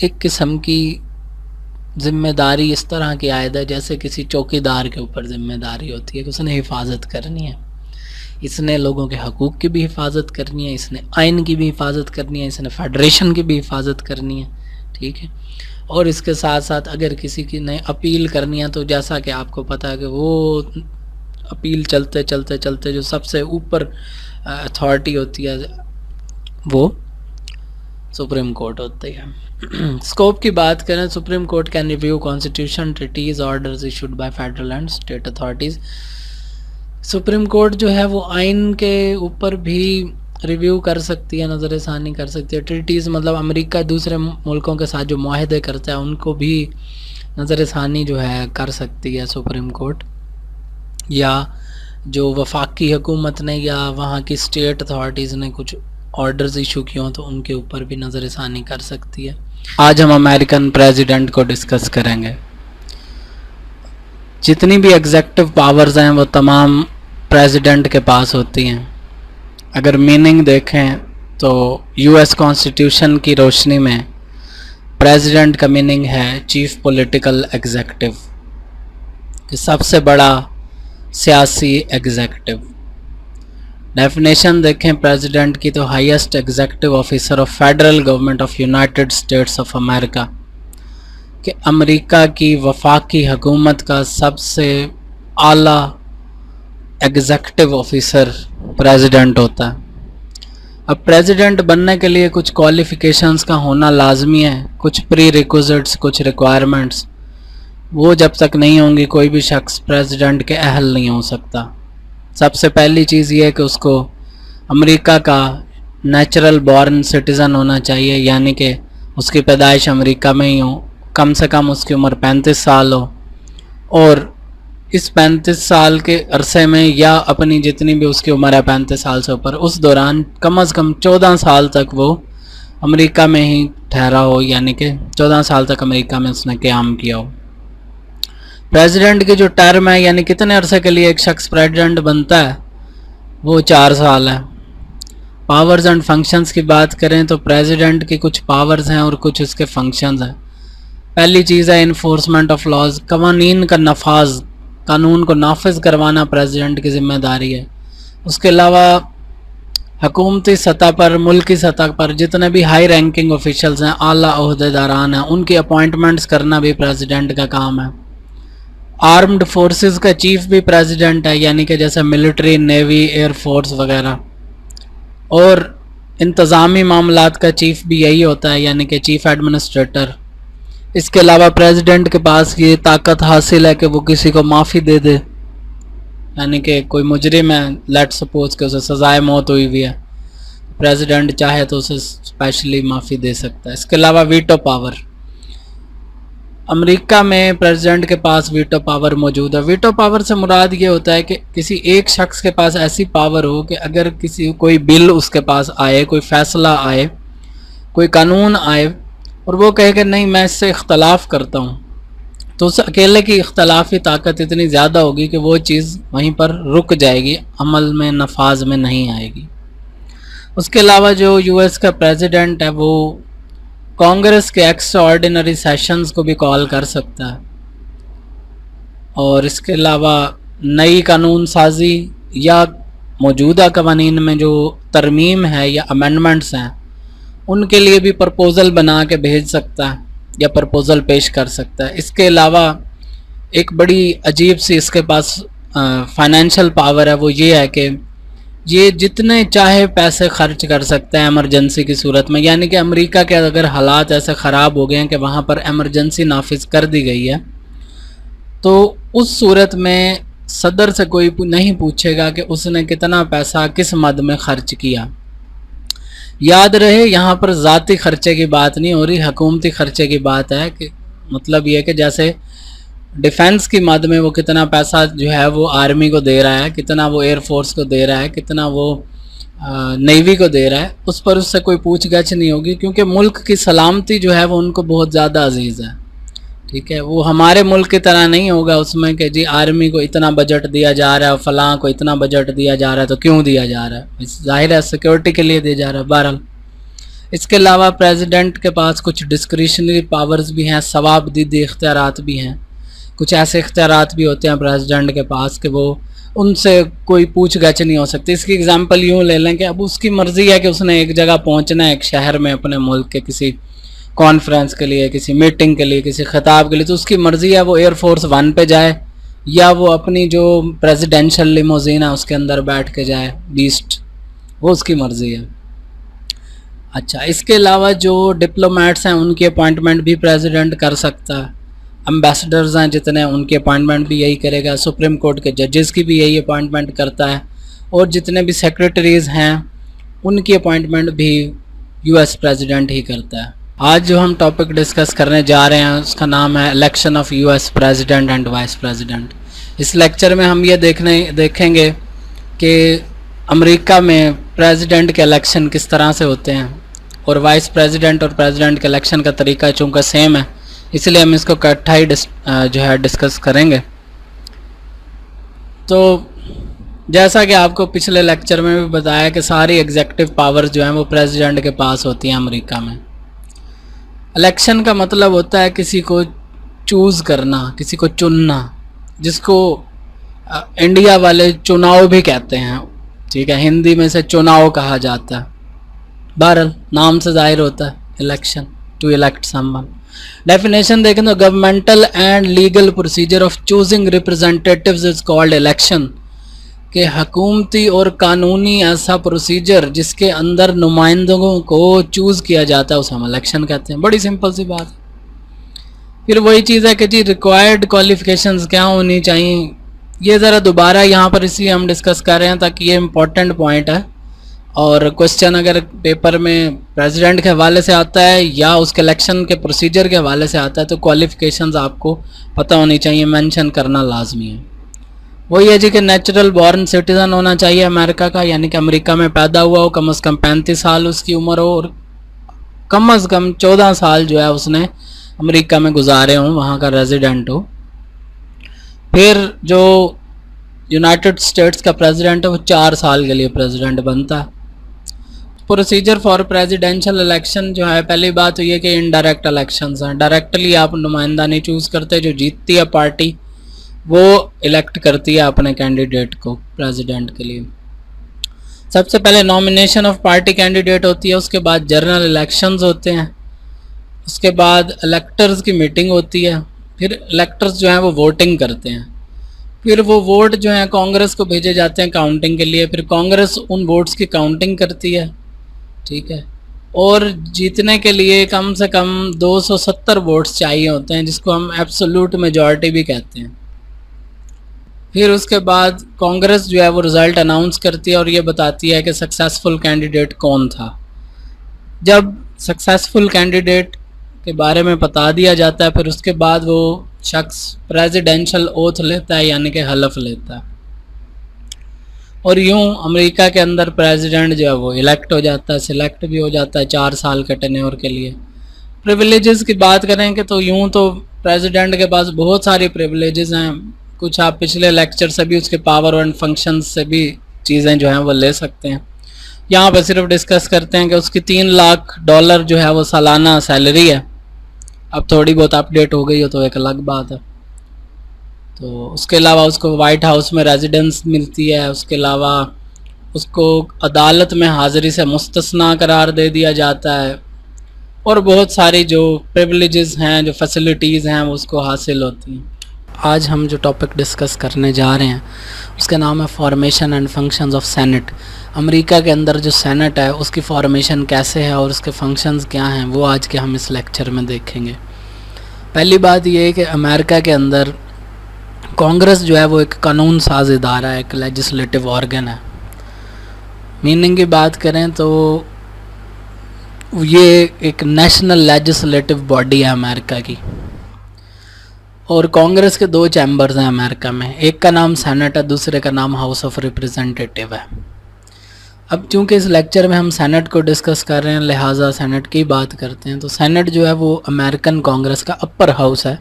ایک قسم کی ذمہ داری اس طرح کی عائد ہے جیسے کسی چوکی دار کے اوپر ذمہ داری ہوتی ہے کہ اس نے حفاظت کرنی ہے، اس نے لوگوں کے حقوق کی بھی حفاظت کرنی ہے، اس نے آئین کی بھی حفاظت کرنی ہے، اس نے فیڈریشن کی بھی حفاظت کرنی ہے، ٹھیک ہے. اور اس کے ساتھ ساتھ اگر کسی کی نے اپیل کرنی ہے تو جیسا کہ آپ کو پتہ ہے کہ وہ اپیل چلتے چلتے چلتے جو سب سے اوپر اتھارٹی ہوتی ہے وہ سپریم کورٹ ہوتی ہے. اسکوپ کی بات کریں، supreme court can review constitution treaties orders issued by federal and state authorities. Supreme court جو ہے وہ آئین کے اوپر بھی ریویو کر سکتی ہے، نظر ثانی کر سکتی ہے. ٹریٹیز مطلب امریکہ دوسرے ملکوں کے ساتھ جو معاہدے کرتا ہے ان کو بھی نظر ثانی جو ہے کر سکتی ہے سپریم کورٹ، یا جو وفاقی حکومت نے یا وہاں کی اسٹیٹ اتھارٹیز نے کچھ آرڈرز ایشو کیے ہوں تو ان کے اوپر بھی نظر ثانی کر سکتی ہے. آج ہم امریکن پریزیڈنٹ کو ڈسکس کریں گے. جتنی بھی ایگزیکٹو پاورز ہیں وہ تمام پریزیڈنٹ کے پاس ہوتی ہیں. اگر میننگ دیکھیں تو یو ایس کانسٹیٹیوشن کی روشنی میں پریزیڈنٹ کا میننگ ہے چیف پولیٹیکل ایگزیکٹو، کہ سب سے بڑا سیاسی ایگزیکٹو. ڈیفینیشن دیکھیں پریزیڈنٹ کی تو highest executive officer of federal government of United States of America, کہ امریکہ کی وفاقی حکومت کا سب سے اعلیٰ ایگزیکٹو آفیسر پریزیڈنٹ ہوتا ہے. اب پریزیڈنٹ بننے کے لیے کچھ کوالیفیکیشنز کا ہونا لازمی ہے، کچھ پری ریکوزٹس، کچھ ریکوائرمنٹس. وہ جب تک نہیں ہوں گی کوئی بھی شخص پریزیڈنٹ کے اہل نہیں ہو سکتا. سب سے پہلی چیز یہ ہے کہ اس کو امریکہ کا نیچرل بورن سٹیزن ہونا چاہیے، یعنی کہ اس کی پیدائش امریکہ میں ہی ہو، کم سے کم اس کی عمر 35 سال ہو، اور اس 35 سال کے عرصے میں یا اپنی جتنی بھی اس کی عمر ہے 35 سال سے اوپر، اس دوران کم از کم 14 سال تک وہ امریکہ میں ہی ٹھہرا ہو، یعنی کہ 14 سال تک امریکہ میں اس نے قیام کیا ہو. پریزیڈنٹ کی جو ٹرم ہے، یعنی کتنے عرصے کے لیے ایک شخص پریزیڈنٹ بنتا ہے، وہ 4 سال ہے. پاورز اینڈ فنکشنز کی بات کریں تو پریزیڈنٹ کی کچھ پاورز ہیں اور کچھ اس کے فنکشنز ہیں. پہلی چیز ہے انفورسمنٹ آف لاز، قوانین کا نفاذ، قانون کو نافذ کروانا پریزیڈنٹ کی ذمہ داری ہے. اس کے علاوہ حکومتی سطح پر، ملکی سطح پر جتنے بھی ہائی رینکنگ آفیشلز ہیں، اعلیٰ عہدیداران ہیں، ان کی اپوائنٹمنٹس کرنا بھی پریزیڈنٹ کا کام ہے. آرمڈ فورسز کا چیف بھی پریزیڈنٹ ہے، یعنی کہ جیسے ملٹری، نیوی، ایئر فورس وغیرہ. اور انتظامی معاملات کا چیف بھی یہی ہوتا ہے، یعنی کہ چیف ایڈمنسٹریٹر. اس کے علاوہ پریزیڈنٹ کے پاس یہ طاقت حاصل ہے کہ وہ کسی کو معافی دے دے، یعنی کہ کوئی مجرم ہے، لیٹ سپوز کہ اسے سزائے موت ہوئی ہوئی ہے، پریزیڈنٹ چاہے تو اسے اسپیشلی معافی دے سکتا ہے. اس کے علاوہ ویٹو پاور، امریکہ میں پریزیڈنٹ کے پاس ویٹو پاور موجود ہے. ویٹو پاور سے مراد یہ ہوتا ہے کہ کسی ایک شخص کے پاس ایسی پاور ہو کہ اگر کوئی بل اس کے پاس آئے، کوئی فیصلہ آئے، کوئی قانون آئے، اور وہ کہے کہ نہیں میں اس سے اختلاف کرتا ہوں، تو اس اکیلے کی اختلافی طاقت اتنی زیادہ ہوگی کہ وہ چیز وہیں پر رک جائے گی، عمل میں، نفاذ میں نہیں آئے گی. اس کے علاوہ جو یو ایس کا پریزیڈنٹ ہے وہ کانگریس کے ایکسٹرا آرڈینری سیشنز کو بھی کال کر سکتا ہے. اور اس کے علاوہ نئی قانون سازی یا موجودہ قوانین میں جو ترمیم ہے یا امینڈمنٹس ہیں، ان کے لیے بھی پرپوزل بنا کے بھیج سکتا ہے یا پرپوزل پیش کر سکتا ہے. اس کے علاوہ ایک بڑی عجیب سی اس کے پاس فائنینشیل پاور ہے، وہ یہ ہے کہ یہ جتنے چاہے پیسے خرچ کر سکتے ہیں ایمرجنسی کی صورت میں. یعنی کہ امریکہ کے اگر حالات ایسے خراب ہو گئے ہیں کہ وہاں پر ایمرجنسی نافذ کر دی گئی ہے، تو اس صورت میں صدر سے کوئی نہیں پوچھے گا کہ اس نے کتنا پیسہ کس مد میں خرچ کیا. یاد رہے یہاں پر ذاتی خرچے کی بات نہیں ہو رہی، حکومتی خرچے کی بات ہے. کہ مطلب یہ کہ جیسے ڈیفنس کی مد میں وہ کتنا پیسہ جو ہے وہ آرمی کو دے رہا ہے، کتنا وہ ایئر فورس کو دے رہا ہے، کتنا وہ نیوی کو دے رہا ہے، اس پر اس سے کوئی پوچھ گچھ نہیں ہوگی، کیونکہ ملک کی سلامتی جو ہے وہ ان کو بہت زیادہ عزیز ہے. ٹھیک ہے، وہ ہمارے ملک کی طرح نہیں ہوگا اس میں کہ جی آرمی کو اتنا بجٹ دیا جا رہا ہے، فلاں کو اتنا بجٹ دیا جا رہا ہے، تو کیوں دیا جا رہا ہے؟ ظاہر ہے سیکیورٹی کے لیے دیا جا رہا ہے. بہرحال اس کے علاوہ پریزیڈنٹ کے پاس کچھ ڈسکریشنری پاورز بھی ہیں، ثوابدیدی اختیارات بھی ہیں، کچھ ایسے اختیارات بھی ہوتے ہیں پریزیڈنٹ کے پاس کہ وہ ان سے کوئی پوچھ گچھ نہیں ہو سکتی. اس کی اگزامپل یوں لے لیں کہ اب اس کی مرضی ہے کہ اس نے ایک جگہ پہنچنا ہے، ایک شہر میں اپنے ملک کے کسی کانفرنس کے لیے، کسی میٹنگ کے لیے، کسی خطاب کے لیے، تو اس کی مرضی ہے وہ ایئر فورس 1 پہ جائے یا وہ اپنی جو پریزیڈینشل لیموزین ہے اس کے اندر بیٹھ کے جائے بیسٹ، وہ اس کی مرضی ہے. اچھا، اس کے علاوہ جو ڈپلومیٹس ہیں ان کی اپوائنٹمنٹ بھی پریزیڈنٹ کر سکتا ہے. امبیسڈرز ہیں جتنے، ان کی اپوائنٹمنٹ بھی یہی کرے گا. سپریم کورٹ کے ججز کی بھی یہی اپوائنٹمنٹ کرتا ہے، اور جتنے بھی سیکریٹریز ہیں ان کی اپوائنٹمنٹ بھی یو ایس پریزیڈنٹ ہی کرتا ہے. آج جو ہم ٹاپک ڈسکس کرنے جا رہے ہیں اس کا نام ہے election of U S president and vice president. اس لیکچر میں ہم یہ دیکھیں گے کہ امریکہ میں پریزیڈنٹ کے الیکشن کس طرح سے ہوتے ہیں، اور وائس پریزیڈنٹ اور پریزیڈنٹ کے الیکشن کا طریقہ چونکہ سیم ہے اس لیے ہم اس کو اکٹھا ہی جو ہے ڈسکس کریں گے. تو جیسا کہ آپ کو پچھلے لیکچر میں بھی بتایا کہ ساری ایگزیکٹو پاور جو ہیں وہ پریزیڈنٹ کے پاس ہوتی ہیں امریکہ میں. الیکشن کا مطلب ہوتا ہے کسی کو چوز کرنا، کسی کو چننا، جس کو انڈیا والے چناؤ بھی کہتے ہیں، ٹھیک ہے، ہندی میں سے چناؤ کہا جاتا ہے. بہرحال نام سے ظاہر ہوتا ہے election, to elect someone. Definition دیکھیں تو governmental and legal procedure of choosing representatives is called election, کہ حکومتی اور قانونی ایسا پروسیجر جس کے اندر نمائندگوں کو چوز کیا جاتا ہے اسے ہم الیکشن کہتے ہیں. بڑی سمپل سی بات. پھر وہی چیز ہے کہ جی ریکوائرڈ کوالیفیکیشنز کیا ہونی چاہیے، یہ ذرا دوبارہ یہاں پر اس لیے ہم ڈسکس کر رہے ہیں تاکہ یہ امپورٹنٹ پوائنٹ ہے، اور کوشچن اگر پیپر میں پریزیڈنٹ کے حوالے سے آتا ہے یا اس کے الیکشن کے پروسیجر کے حوالے سے آتا ہے تو کوالیفیکیشنز آپ کو پتہ ہونی چاہیے، مینشن کرنا لازمی ہے. وہی ہے جی کہ نیچرل بورن سٹیزن ہونا چاہیے امریکہ کا، یعنی کہ امریکہ میں پیدا ہوا ہو، کم از کم 35 سال اس کی عمر ہو، اور کم از کم 14 سال جو ہے اس نے امریکہ میں گزارے ہوں، وہاں کا ریزیڈنٹ ہو. پھر جو یونائٹڈ اسٹیٹس کا پریزیڈنٹ ہے وہ 4 سال کے لیے پریزیڈنٹ بنتا ہے. پروسیجر فار پریزیڈینشل الیکشن جو ہے، پہلی بات تو یہ کہ انڈائریکٹ الیکشنز ہیں، ڈائریکٹلی آپ نمائندہ نہیں چوز کرتے، جو جیتتی ہے پارٹی وہ الیکٹ کرتی ہے اپنے کینڈیڈیٹ کو پریزیڈنٹ کے لیے. سب سے پہلے نامینیشن آف پارٹی کینڈیڈیٹ ہوتی ہے، اس کے بعد جنرل الیکشنز ہوتے ہیں، اس کے بعد الیکٹرز کی میٹنگ ہوتی ہے، پھر الیکٹرز جو ہیں وہ ووٹنگ کرتے ہیں، پھر وہ ووٹ جو ہیں کانگریس کو بھیجے جاتے ہیں کاؤنٹنگ کے لیے، پھر کانگریس ان ووٹس کی کاؤنٹنگ کرتی ہے، ٹھیک ہے، اور جیتنے کے لیے کم سے کم 270 ووٹس چاہیے ہوتے ہیں، جس کو ہم ایبسولوٹ میجورٹی بھی کہتے ہیں. پھر اس کے بعد کانگریس جو ہے وہ رزلٹ اناؤنس کرتی ہے اور یہ بتاتی ہے کہ سکسیسفل کینڈیڈیٹ کون تھا. جب سکسیسفل کینڈیڈیٹ کے بارے میں بتا دیا جاتا ہے پھر اس کے بعد وہ شخص پریزیڈینشل اوتھ لیتا ہے، یعنی کہ حلف لیتا ہے، اور یوں امریکہ کے اندر پریزیڈنٹ جو ہے وہ الیکٹ ہو جاتا ہے، سلیکٹ بھی ہو جاتا ہے 4 سال کے ٹینیور کے لیے. پریویلیجز کی بات کریں کہ تو یوں تو پریزیڈنٹ کے پاس بہت ساری پریویلیجز ہیں، کچھ آپ پچھلے لیکچر سے بھی اس کے پاور اینڈ فنکشنز سے بھی چیزیں جو ہیں وہ لے سکتے ہیں. یہاں پہ صرف ڈسکس کرتے ہیں کہ اس کی $3 لاکھ جو ہے وہ سالانہ سیلری ہے. اب تھوڑی بہت اپ ڈیٹ ہو گئی ہو تو ایک الگ بات ہے. تو اس کے علاوہ اس کو وائٹ ہاؤس میں ریزیڈنس ملتی ہے، اس کے علاوہ اس کو عدالت میں حاضری سے مستثنا قرار دے دیا جاتا ہے، اور بہت ساری جو پریویلیجز ہیں، جو فیسلٹیز ہیں وہ اس کو حاصل ہوتی ہیں. آج ہم جو ٹاپک ڈسکس کرنے جا رہے ہیں اس کا نام ہے formation and functions of Senate. امریکہ کے اندر جو سینٹ ہے اس کی فارمیشن کیسے ہے اور اس کے فنکشنز کیا ہیں وہ آج کے ہم اس لیکچر میں دیکھیں گے. پہلی بات یہ ہے کہ امریکہ کے اندر کانگریس جو ہے وہ ایک قانون ساز ادارہ ہے، ایک لیجسلیٹو آرگن ہے. میننگ کی بات کریں تو یہ ایک نیشنل لیجسلیٹو باڈی ہے امریکہ کی، اور کانگریس کے 2 چیمبرز ہیں امریکہ میں، ایک کا نام سینٹ ہے، دوسرے کا نام ہاؤس آف ریپریزنٹیٹیو ہے. اب چونکہ اس لیکچر میں ہم سینٹ کو ڈسکس کر رہے ہیں لہٰذا سینٹ کی بات کرتے ہیں. تو سینٹ جو ہے وہ امریکن کانگریس کا اپر ہاؤس ہے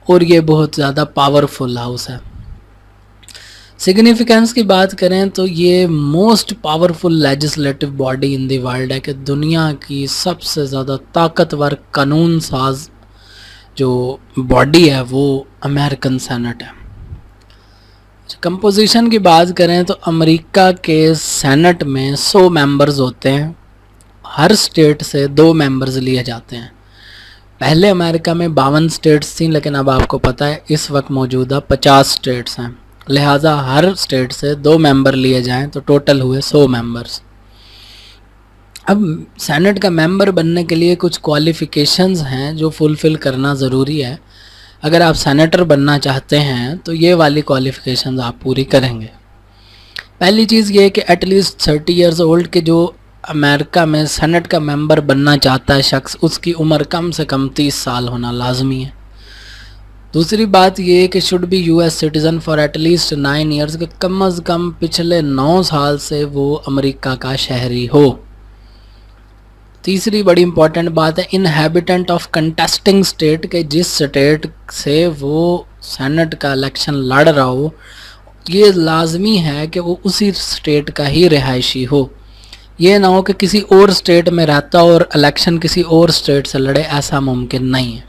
اور یہ بہت زیادہ پاورفل ہاؤس ہے. سگنیفیکنس کی بات کریں تو یہ most powerful legislative body in the world ہے، کہ دنیا کی سب سے زیادہ طاقتور قانون ساز جو باڈی ہے وہ امریکن سینٹ ہے۔ کمپوزیشن کی بات کریں تو امریکہ کے سینٹ میں 100 ممبرز ہوتے ہیں، ہر اسٹیٹ سے 2 ممبرز لیے جاتے ہیں۔ پہلے امریکہ میں 52 اسٹیٹس تھیں، لیکن اب آپ کو پتہ ہے اس وقت موجودہ 50 اسٹیٹس ہیں، لہٰذا ہر اسٹیٹ سے 2 ممبر لیے جائیں تو ٹوٹل ہوئے 100 ممبرز۔ اب سینٹ کا ممبر بننے کے لیے کچھ کوالیفیکیشنز ہیں جو فلفل کرنا ضروری ہے۔ اگر آپ سینیٹر بننا چاہتے ہیں تو یہ والی کوالیفیکیشنز آپ پوری کریں گے۔ پہلی چیز یہ کہ ایٹ لیسٹ 30 ایئرز اولڈ کے جو امریکہ میں سینٹ کا ممبر بننا چاہتا ہے شخص، اس کی عمر کم سے کم 30 سال ہونا لازمی ہے۔ دوسری بات یہ کہ should be U S citizen for at least 9 years, کہ کم از کم پچھلے 9 سال سے وہ امریکہ کا شہری ہو۔ تیسری بڑی امپورٹنٹ بات ہے انہیبیٹنٹ آف کنٹیسٹنگ اسٹیٹ، کہ جس اسٹیٹ سے وہ سینٹ کا الیکشن لڑ رہا ہو یہ لازمی ہے کہ وہ اسی اسٹیٹ کا ہی رہائشی ہو، یہ نہ ہو کہ کسی اور اسٹیٹ میں رہتا اور الیکشن کسی اور اسٹیٹ سے لڑے، ایسا ممکن نہیں ہے۔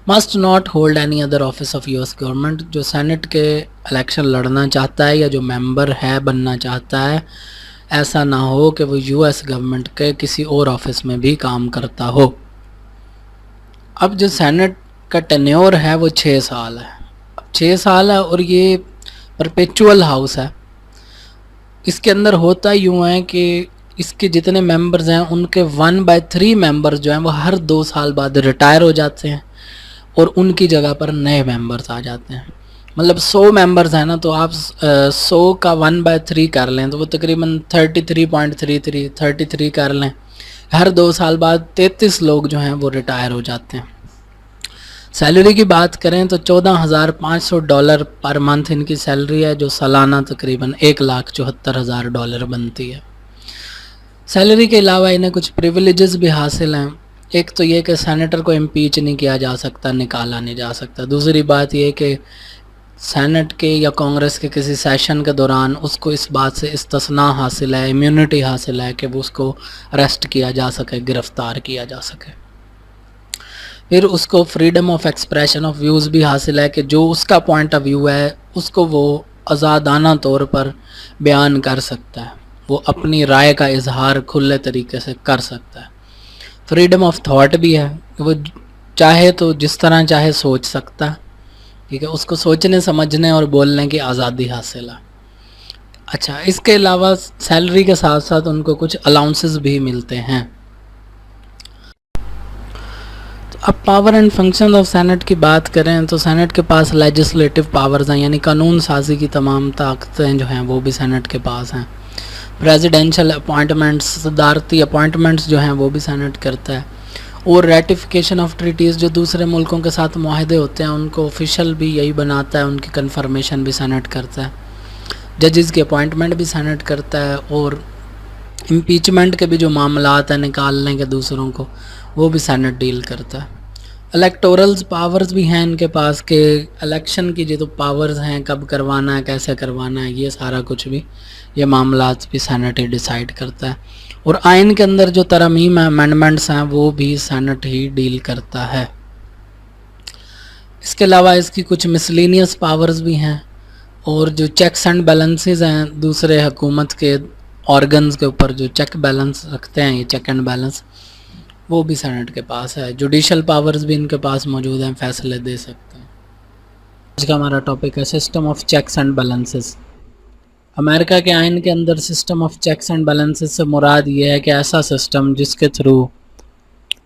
Must not hold any other office of U S government, جو سینٹ کے الیکشن لڑنا چاہتا ہے یا جو ممبر ہے بننا چاہتا ہے، ایسا نہ ہو کہ وہ یو ایس گورنمنٹ کے کسی اور آفس میں بھی کام کرتا ہو۔ اب جو سینٹ کا ٹینیور ہے وہ 6 سال ہے، 6 سال ہے اور یہ پرپیچول ہاؤس ہے۔ اس کے اندر ہوتا یوں ہے کہ اس کے جتنے ممبرز ہیں ان کے 1/3 ممبرز جو ہیں وہ ہر 2 سال بعد ریٹائر ہو جاتے ہیں اور ان کی جگہ پر نئے ممبرز آ جاتے ہیں۔ مطلب 100 ممبرز ہیں نا، تو آپ 100 کا 1/3 کر لیں تو وہ تقریباً 33.33 کر لیں، ہر 2 سال بعد 33 لوگ جو ہیں وہ ریٹائر ہو جاتے ہیں۔ سیلری کی بات کریں تو $14,500 پر منتھ ان کی سیلری ہے، جو سالانہ تقریباً $1,74,000 بنتی ہے۔ سیلری کے علاوہ انہیں کچھ پریویلیجز بھی حاصل ہیں۔ ایک تو یہ کہ سینیٹر کو امپیچ نہیں کیا جا سکتا، نکالا نہیں جا سکتا۔ دوسری بات یہ کہ سینٹ کے یا کانگریس کے کسی سیشن کے دوران اس کو اس بات سے استثناء حاصل ہے، امیونٹی حاصل ہے کہ وہ اس کو اریسٹ کیا جا سکے، گرفتار کیا جا سکے۔ پھر اس کو freedom of expression of views بھی حاصل ہے کہ جو اس کا پوائنٹ آف ویو ہے اس کو وہ آزادانہ طور پر بیان کر سکتا ہے، وہ اپنی رائے کا اظہار کھلے طریقے سے کر سکتا ہے۔ فریڈم آف تھاٹ بھی ہے کہ وہ چاہے تو جس طرح چاہے سوچ سکتا ہے، ٹھیک ہے، اس کو سوچنے سمجھنے اور بولنے کی آزادی حاصل ہے۔ اچھا، اس کے علاوہ سیلری کے ساتھ ساتھ ان کو کچھ الاؤنسز بھی ملتے ہیں۔ اب power and function of Senate کی بات کریں تو سینٹ کے پاس لیجسلیٹو پاورز ہیں، یعنی قانون سازی کی تمام طاقتیں جو ہیں وہ بھی سینٹ کے پاس ہیں۔ پریزیڈینشل اپوائنٹمنٹس، صدارتی اپوائنٹمنٹس جو ہیں وہ بھی سینٹ کرتا ہے، اور ریٹیفیکیشن آف ٹریٹیز، جو دوسرے ملکوں کے ساتھ معاہدے ہوتے ہیں ان کو آفیشیل بھی یہی بناتا ہے، ان کی کنفرمیشن بھی سینٹ کرتا ہے۔ ججز کی اپوائنٹمنٹ بھی سینٹ کرتا ہے، اور امپیچمنٹ کے بھی جو معاملات ہیں نکالنے کے دوسروں کو، وہ بھی سینٹ ڈیل کرتا ہے۔ الیکٹورلز پاورز بھی ہیں ان کے پاس، کہ الیکشن کی جو پاورز ہیں، کب کروانا ہے، کیسے کروانا ہے، یہ سارا کچھ بھی یہ معاملات بھی سینٹ ہی ڈیسائیڈ کرتا ہے۔ اور آئین کے اندر جو ترامیم ہیں، امینڈمنٹس ہیں، وہ بھی سینٹ ہی ڈیل کرتا ہے۔ اس کے علاوہ اس کی کچھ مسلینیس پاورز بھی ہیں، اور جو چیکس اینڈ بیلنسز ہیں، دوسرے حکومت کے آرگنز کے اوپر جو چیک بیلنس رکھتے ہیں، یہ چیک اینڈ بیلنس، وہ بھی سینٹ کے پاس ہے۔ جوڈیشل پاورز بھی ان کے پاس موجود ہیں، فیصلے دے سکتے ہیں۔ آج کا ہمارا ٹاپک ہے system of checks and balances. امریکہ کے آئین کے اندر system of checks and balances سے مراد یہ ہے کہ ایسا سسٹم جس کے تھرو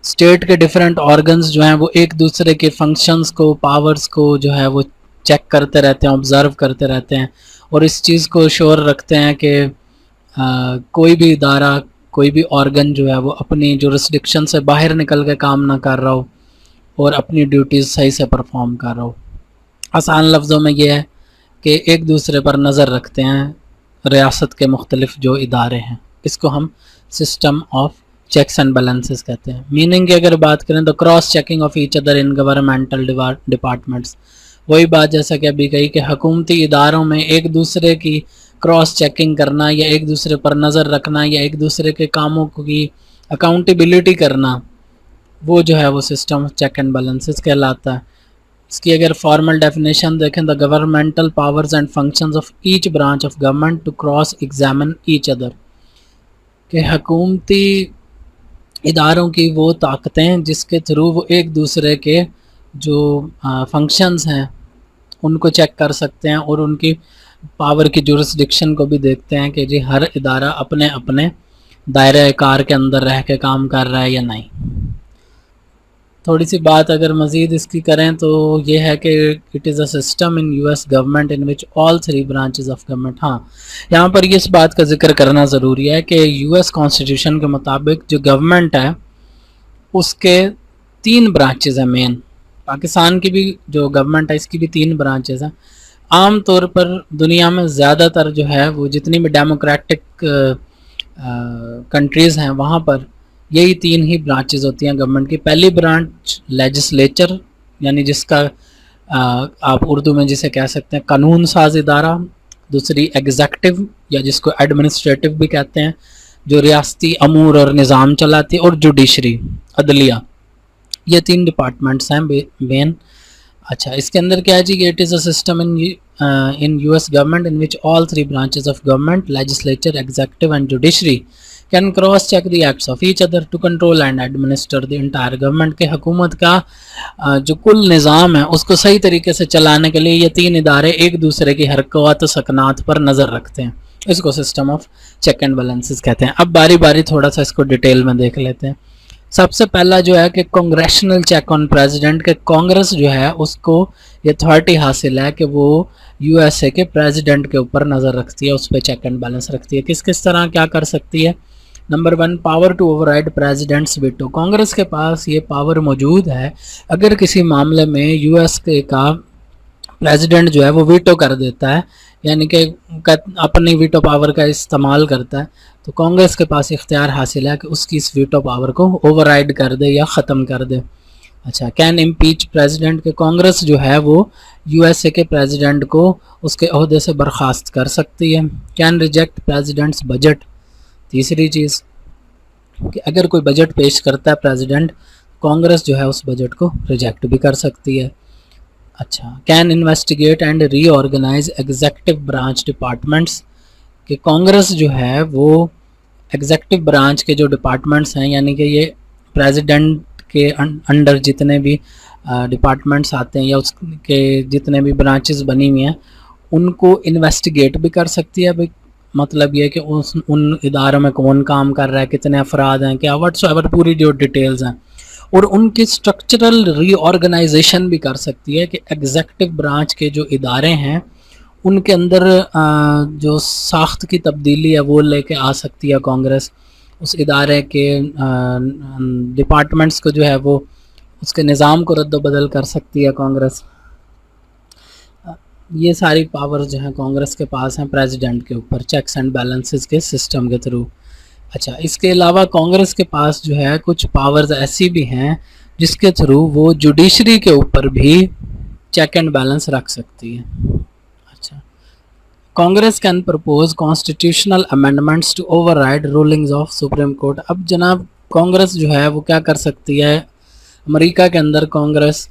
اسٹیٹ کے ڈیفرنٹ آرگنز جو ہیں وہ ایک دوسرے کے فنکشنز کو، پاورز کو جو ہے وہ چیک کرتے رہتے ہیں، آبزرو کرتے رہتے ہیں، اور اس چیز کو شور رکھتے ہیں کہ کوئی بھی ادارہ، کوئی بھی آرگن جو ہے وہ اپنی جورسڈکشن سے باہر نکل کے کام نہ کر رہا ہو اور اپنی ڈیوٹیز صحیح سے پرفارم کر رہا ہو۔ آسان لفظوں میں یہ ہے کہ ایک دوسرے پر نظر رکھتے ہیں ریاست کے مختلف جو ادارے ہیں، اس کو ہم system of checks and balances کہتے ہیں۔ میننگ کی اگر بات کریں تو cross checking of each other in governmental departments, وہی بات جیسا کہ ابھی کہی کہ حکومتی اداروں میں ایک دوسرے کی کراس چیکنگ کرنا یا ایک دوسرے پر نظر رکھنا یا ایک دوسرے کے کاموں کی اکاؤنٹیبلٹی کرنا، وہ جو ہے وہ سسٹم چیک اینڈ بیلنسز کہلاتا ہے. اس کی اگر فارمل ڈیفینیشن دیکھیں، the governmental powers and functions of each branch of government to cross examine each other, کہ حکومتی اداروں کی وہ طاقتیں جس کے تھرو وہ ایک دوسرے کے جو فنکشنز ہیں ان کو چیک کر سکتے ہیں، اور ان کی پاور کی جورسڈکشن کو بھی دیکھتے ہیں کہ جی ہر ادارہ اپنے اپنے دائرہ کار کے اندر رہ کے کام کر رہا ہے یا نہیں. تھوڑی سی بات اگر مزید اس کی کریں تو یہ ہے کہ it is a system in U S government in which all 3 branches of government. ہاں یہاں پر یہ اس بات کا ذکر کرنا ضروری ہے کہ یو ایس کانسٹیٹیوشن کے مطابق جو گورنمنٹ ہے اس کے 3 برانچز ہیں مین. پاکستان کی بھی جو گورنمنٹ ہے اس کی بھی 3 برانچز ہیں. عام طور پر دنیا میں زیادہ تر جو ہے وہ جتنی بھی ڈیموکریٹک کنٹریز ہیں وہاں پر یہی 3 ہی برانچز ہوتی ہیں گورنمنٹ کی. پہلی برانچ لیجسلیچر، یعنی جس کا آپ اردو میں جسے کہہ سکتے ہیں قانون ساز ادارہ. دوسری ایگزیکٹو یا جس کو ایڈمنسٹریٹو بھی کہتے ہیں جو ریاستی امور اور نظام چلاتی ہے، اور جوڈیشری عدلیہ. یہ 3 ڈپارٹمنٹس ہیں مین. اچھا اس کے اندر کیا ہے جی، it is a system in U S government in which all 3 branches of government legislature executive and judiciary can cross check the acts of each other to control and administer the entire government. کہ حکومت کا جو کل نظام ہے اس کو صحیح طریقے سے چلانے کے لیے یہ 3 ادارے ایک دوسرے کی حرکات و سکنات پر نظر رکھتے ہیں. اس کو system of check and balances کہتے ہیں. اب باری باری تھوڑا سا اس کو ڈیٹیل میں دیکھ لیتے ہیں. سب سے پہلا جو ہے کہ کانگریشنل چیک آن پریزیڈنٹ، کہ کانگریس جو ہے اس کو یہ اتھارٹی حاصل ہے کہ وہ یو ایس اے کے پریزیڈنٹ کے اوپر نظر رکھتی ہے، اس پہ چیک اینڈ بیلنس رکھتی ہے. کس طرح کیا کر سکتی ہے؟ Number 1 power to override president's veto. Congress کے پاس یہ پاور موجود ہے اگر کسی معاملے میں یو ایس کے کا پریزیڈنٹ جو ہے وہ ویٹو کر دیتا ہے، یعنی کہ اپنی ویٹو پاور کا استعمال کرتا ہے، تو کانگریس کے پاس اختیار حاصل ہے کہ اس کی اس ویٹو پاور کو اوور رائڈ کر دے یا ختم کر دے. اچھا کین امپیچ پریزیڈنٹ، کہ کانگریس جو ہے وہ یو ایس اے کے پریزیڈنٹ کو اس کے عہدے سے برخاست کر سکتی ہے. Can reject presidents budget. تیسری چیز کہ اگر کوئی بجٹ پیش کرتا ہے پریزیڈنٹ، کانگریس جو ہے اس بجٹ کو ریجیکٹ بھی کر سکتی ہے. اچھا can investigate and reorganise executive branch departments, کہ کانگریس جو ہے وہ ایگزیکٹو برانچ کے جو ڈپارٹمنٹس ہیں، یعنی کہ یہ پریزیڈنٹ کے انڈر جتنے بھی ڈپارٹمنٹس آتے ہیں یا اس کے جتنے بھی برانچز بنی ہوئی ہیں ان کو انویسٹیگیٹ بھی کر سکتی ہے. مطلب یہ کہ ان اداروں میں کون کام کر رہا ہے، کتنے افراد ہیں، کیا واٹس ایور پوری جو ڈیٹیلز ہیں، اور ان کی اسٹرکچرل ری آرگنائزیشن بھی کر سکتی ہے کہ ایگزیکٹو برانچ کے جو ادارے ہیں ان کے اندر جو ساخت کی تبدیلی ہے وہ لے کے آ سکتی ہے کانگریس. اس ادارے کے ڈپارٹمنٹس کو جو ہے وہ اس کے نظام کو رد و بدل کر سکتی ہے کانگریس. یہ ساری پاورز جو ہیں کانگریس کے پاس ہیں پریزیڈنٹ کے اوپر چیکس اینڈ بیلنسز کے سسٹم کے تھرو. اچھا اس کے علاوہ کانگریس کے پاس جو ہے کچھ پاورز ایسی بھی ہیں جس کے تھرو وہ جوڈیشری کے اوپر بھی چیک اینڈ بیلنس رکھ سکتی ہے. اچھا Congress can propose constitutional amendments to override rulings of Supreme Court. اب جناب کانگریس جو ہے وہ کیا کر سکتی ہے، امریکہ کے اندر کانگریس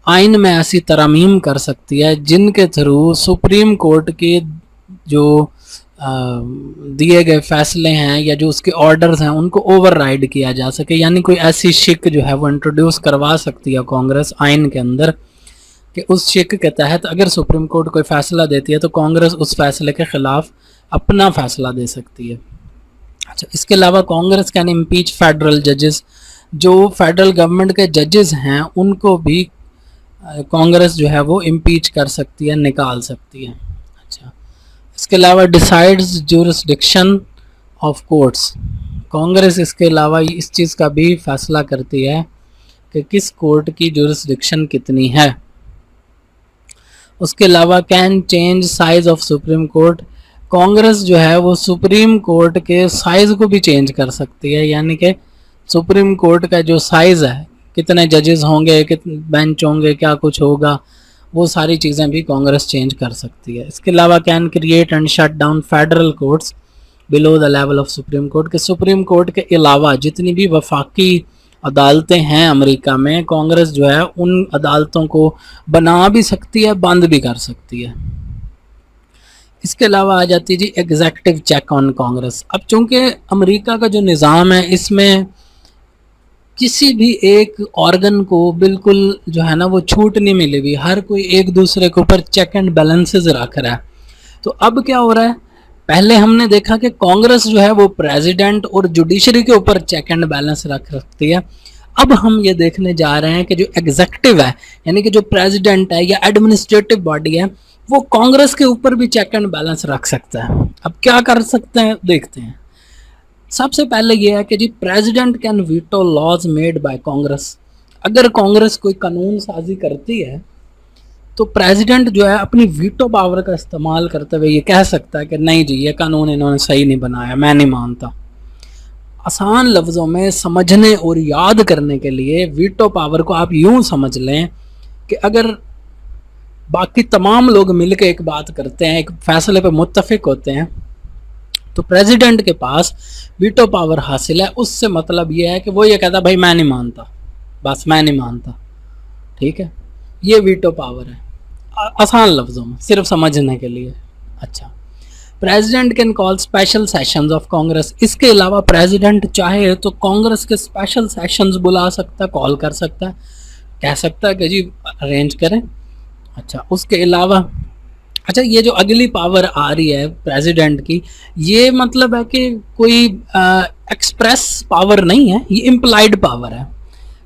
آئین میں ایسی ترامیم کر سکتی ہے جن کے تھرو سپریم کورٹ کے جو دیے گئے فیصلے ہیں یا جو اس کے آرڈرز ہیں ان کو اوور رائڈ کیا جا سکے. یعنی کوئی ایسی شک جو ہے وہ انٹروڈیوس کروا سکتی ہے کانگریس آئین کے اندر کہ اس شک کے تحت اگر سپریم کورٹ کوئی فیصلہ دیتی ہے تو کانگریس اس فیصلے کے خلاف اپنا فیصلہ دے سکتی ہے. اچھا اس کے علاوہ کانگریس کین امپیچ فیڈرل ججز. جو فیڈرل گورنمنٹ کے ججز ہیں ان کو بھی کانگریس جو ہے وہ امپیچ کر سکتی ہے، نکال سکتی ہے. اچھا اس کے علاوہ ڈیسائیڈز جورسڈکشن آف کورٹس. کانگریس اس کے علاوہ اس چیز کا بھی فیصلہ کرتی ہے کہ کس کورٹ کی جورسڈکشن کتنی ہے. اس کے علاوہ can change size of Supreme court. Congress جو ہے وہ سپریم کورٹ کے سائز کو بھی چینج کر سکتی ہے، یعنی کہ سپریم کورٹ کا جو سائز ہے، کتنے ججز ہوں گے، کتنے بینچ ہوں گے، کیا کچھ ہوگا، وہ ساری چیزیں بھی کانگریس چینج کر سکتی ہے. اس کے علاوہ can create and shut down federal courts below the level of Supreme Court, کہ سپریم کورٹ کے علاوہ جتنی بھی وفاقی عدالتیں ہیں امریکہ میں, کانگریس جو ہے ان عدالتوں کو بنا بھی سکتی ہے, بند بھی کر سکتی ہے. اس کے علاوہ آ جاتی جی ایگزیکٹو چیک آن کانگریس. اب چونکہ امریکہ کا جو نظام ہے اس میں کسی بھی ایک آرگن کو بالکل جو ہے نا وہ چھوٹ نہیں ملی ہوئی, ہر کوئی ایک دوسرے کے اوپر چیک اینڈ بیلنسز رکھ رہا ہے. تو اب کیا ہو رہا ہے, پہلے ہم نے دیکھا کہ کانگریس جو ہے وہ پریزیڈنٹ اور جوڈیشری کے اوپر چیک اینڈ بیلنس رکھتی ہے. اب ہم یہ دیکھنے جا رہے ہیں کہ جو ایگزیکٹو ہے, یعنی کہ جو پریزیڈنٹ ہے یا ایڈمنسٹریٹو باڈی ہے, وہ کانگریس کے اوپر بھی چیک اینڈ بیلنس رکھ سکتا ہے. اب کیا کر سکتے ہیں دیکھتے ہیں. سب سے پہلے یہ ہے کہ جی president can veto laws made by Congress. اگر کانگریس کوئی قانون سازی کرتی ہے تو پریزیڈنٹ جو ہے اپنی ویٹو پاور کا استعمال کرتے ہوئے یہ کہہ سکتا ہے کہ نہیں جی یہ قانون انہوں نے صحیح نہیں بنایا, میں نہیں مانتا. آسان لفظوں میں سمجھنے اور یاد کرنے کے لیے ویٹو پاور کو آپ یوں سمجھ لیں کہ اگر باقی تمام لوگ مل کے ایک بات کرتے ہیں, ایک فیصلے پہ متفق ہوتے ہیں, تو پریزیڈنٹ کے پاس ویٹو پاور حاصل ہے. اس سے مطلب یہ ہے کہ وہ یہ کہتا بھائی میں نہیں مانتا, بس میں نہیں مانتا. ٹھیک ہے, یہ ویٹو پاور ہے آسان لفظوں میں صرف سمجھنے کے لیے. اچھا, president can call special sessions of Congress. اس کے علاوہ پریزیڈنٹ چاہے تو کانگریس کے اسپیشل سیشنز بلا سکتا ہے, کال کر سکتا ہے, کہہ سکتا ہے کہ جی ارینج کریں. اچھا, اس کے علاوہ اچھا یہ جو اگلی پاور آ رہی ہے پریزیڈنٹ کی, یہ مطلب ہے کہ کوئی ایکسپریس پاور نہیں ہے, یہ امپلائڈ پاور ہے.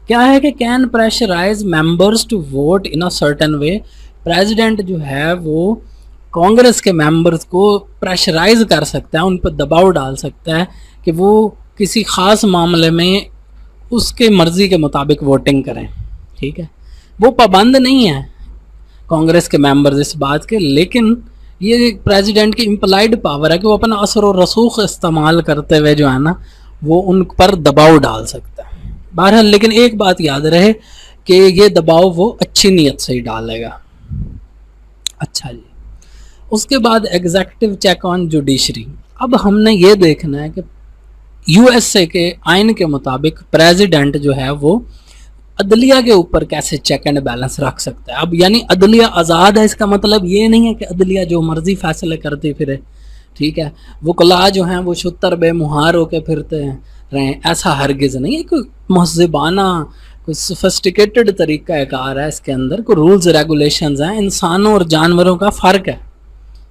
کیا ہے کہ can pressurise members to vote in a certain way. President جو ہے وہ کانگریس کے ممبرس کو پریشرائز کر سکتا ہے, ان پہ دباؤ ڈال سکتا ہے کہ وہ کسی خاص معاملے میں اس کے مرضی کے مطابق ووٹنگ کریں. ٹھیک ہے, وہ پابند نہیں ہے کانگریس کے ممبرز اس بات کے, لیکن یہ پریزیڈنٹ کی امپلائڈ پاور ہے کہ وہ اپنا اثر و رسوخ استعمال کرتے ہوئے جو ہے نا وہ ان پر دباؤ ڈال سکتا ہے. بہرحال لیکن ایک بات یاد رہے کہ یہ دباؤ وہ اچھی نیت سے ہی ڈالے گا. اچھا جی, اس کے بعد ایگزیکٹو چیک آن جوڈیشری. اب ہم نے یہ دیکھنا ہے کہ یو ایس اے کے آئین کے مطابق پریزیڈنٹ جو ہے وہ عدلیہ کے اوپر کیسے چیک اینڈ بیلنس رکھ سکتا ہے. اب یعنی عدلیہ آزاد ہے, اس کا مطلب یہ نہیں ہے کہ عدلیہ جو مرضی فیصلے کرتی پھرے. ٹھیک ہے, وکلاء جو ہیں وہ شتر بے مہار ہو کے پھرتے ہیں رہیں, ایسا ہرگز نہیں ہے. کوئی مہذبانہ کوئی سوفسٹیکیٹڈ طریقہ کار ہے اس کے اندر, کوئی رولز ریگولیشنز ہیں. انسانوں اور جانوروں کا فرق ہے.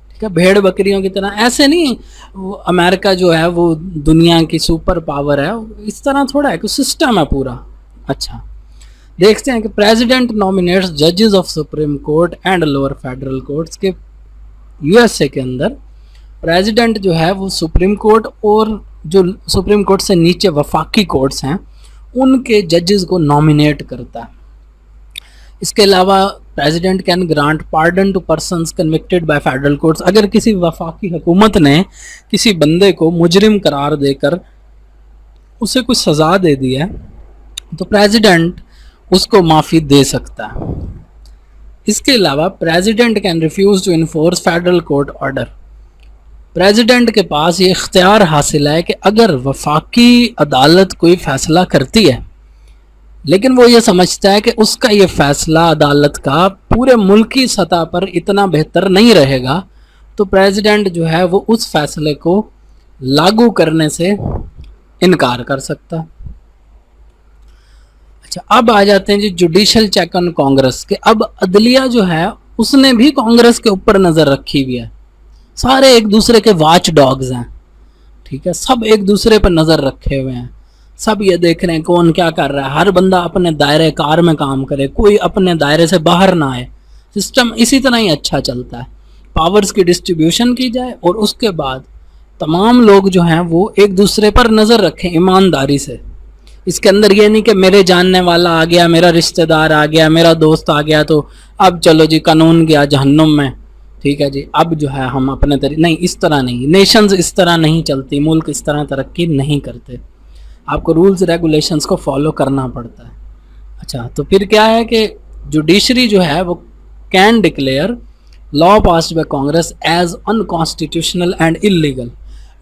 ٹھیک ہے, بھیڑ بکریوں کی طرح ایسے نہیں. وہ امریکہ جو ہے وہ دنیا کی سپر پاور ہے, اس طرح تھوڑا ہے, کوئی سسٹم ہے پورا. اچھا, دیکھتے ہیں کہ پریزیڈنٹ نامینیٹس ججز of Supreme court and lower federal courts. کے یو ایس اے کے اندر پریزیڈنٹ جو ہے وہ سپریم کورٹ اور جو سپریم کورٹ سے نیچے وفاقی کورٹس ہیں ان کے ججز کو نامینیٹ کرتا ہے. اس کے علاوہ President can grant pardon to persons convicted by federal courts. اگر کسی وفاقی حکومت نے کسی بندے کو مجرم قرار دے کر اسے کوئی سزا دے دی ہے تو پریزیڈنٹ اس کو معافی دے سکتا ہے. اس کے علاوہ President can refuse to enforce federal court order. President کے پاس یہ اختیار حاصل ہے کہ اگر وفاقی عدالت کوئی فیصلہ کرتی ہے لیکن وہ یہ سمجھتا ہے کہ اس کا یہ فیصلہ عدالت کا پورے ملکی سطح پر اتنا بہتر نہیں رہے گا, تو پریزیڈنٹ جو ہے وہ اس فیصلے کو لاگو کرنے سے انکار کر سکتا. اچھا, اب آ جاتے ہیں جی جوڈیشل چیک آن کانگریس کے. اب عدلیہ جو ہے اس نے بھی کانگریس کے اوپر نظر رکھی ہوئی ہے. سارے ایک دوسرے کے واچ ڈاگز ہیں. ٹھیک ہے, سب ایک دوسرے پہ نظر رکھے ہوئے ہیں, سب یہ دیکھ رہے ہیں کون کیا کر رہا ہے. ہر بندہ اپنے دائرے کار میں کام کرے, کوئی اپنے دائرے سے باہر نہ آئے. سسٹم اسی طرح ہی اچھا چلتا ہے. پاورز کی ڈسٹریبیوشن کی جائے اور اس کے بعد تمام لوگ جو ہیں وہ ایک دوسرے پر نظر رکھیں ایمانداری سے. اس کے اندر یہ نہیں کہ میرے جاننے والا آ گیا, میرا رشتہ دار آ گیا, میرا دوست آ گیا تو اب چلو جی قانون گیا جہنم میں. ٹھیک ہے جی, اب جو ہے ہم اپنے طریقے نہیں, اس طرح نہیں. نیشنز اس طرح نہیں چلتی, ملک اس طرح ترقی نہیں کرتے. آپ کو رولز ریگولیشنز کو فالو کرنا پڑتا ہے. اچھا, تو پھر کیا ہے کہ جوڈیشری جو ہے وہ can declare law passed by Congress as unconstitutional and illegal.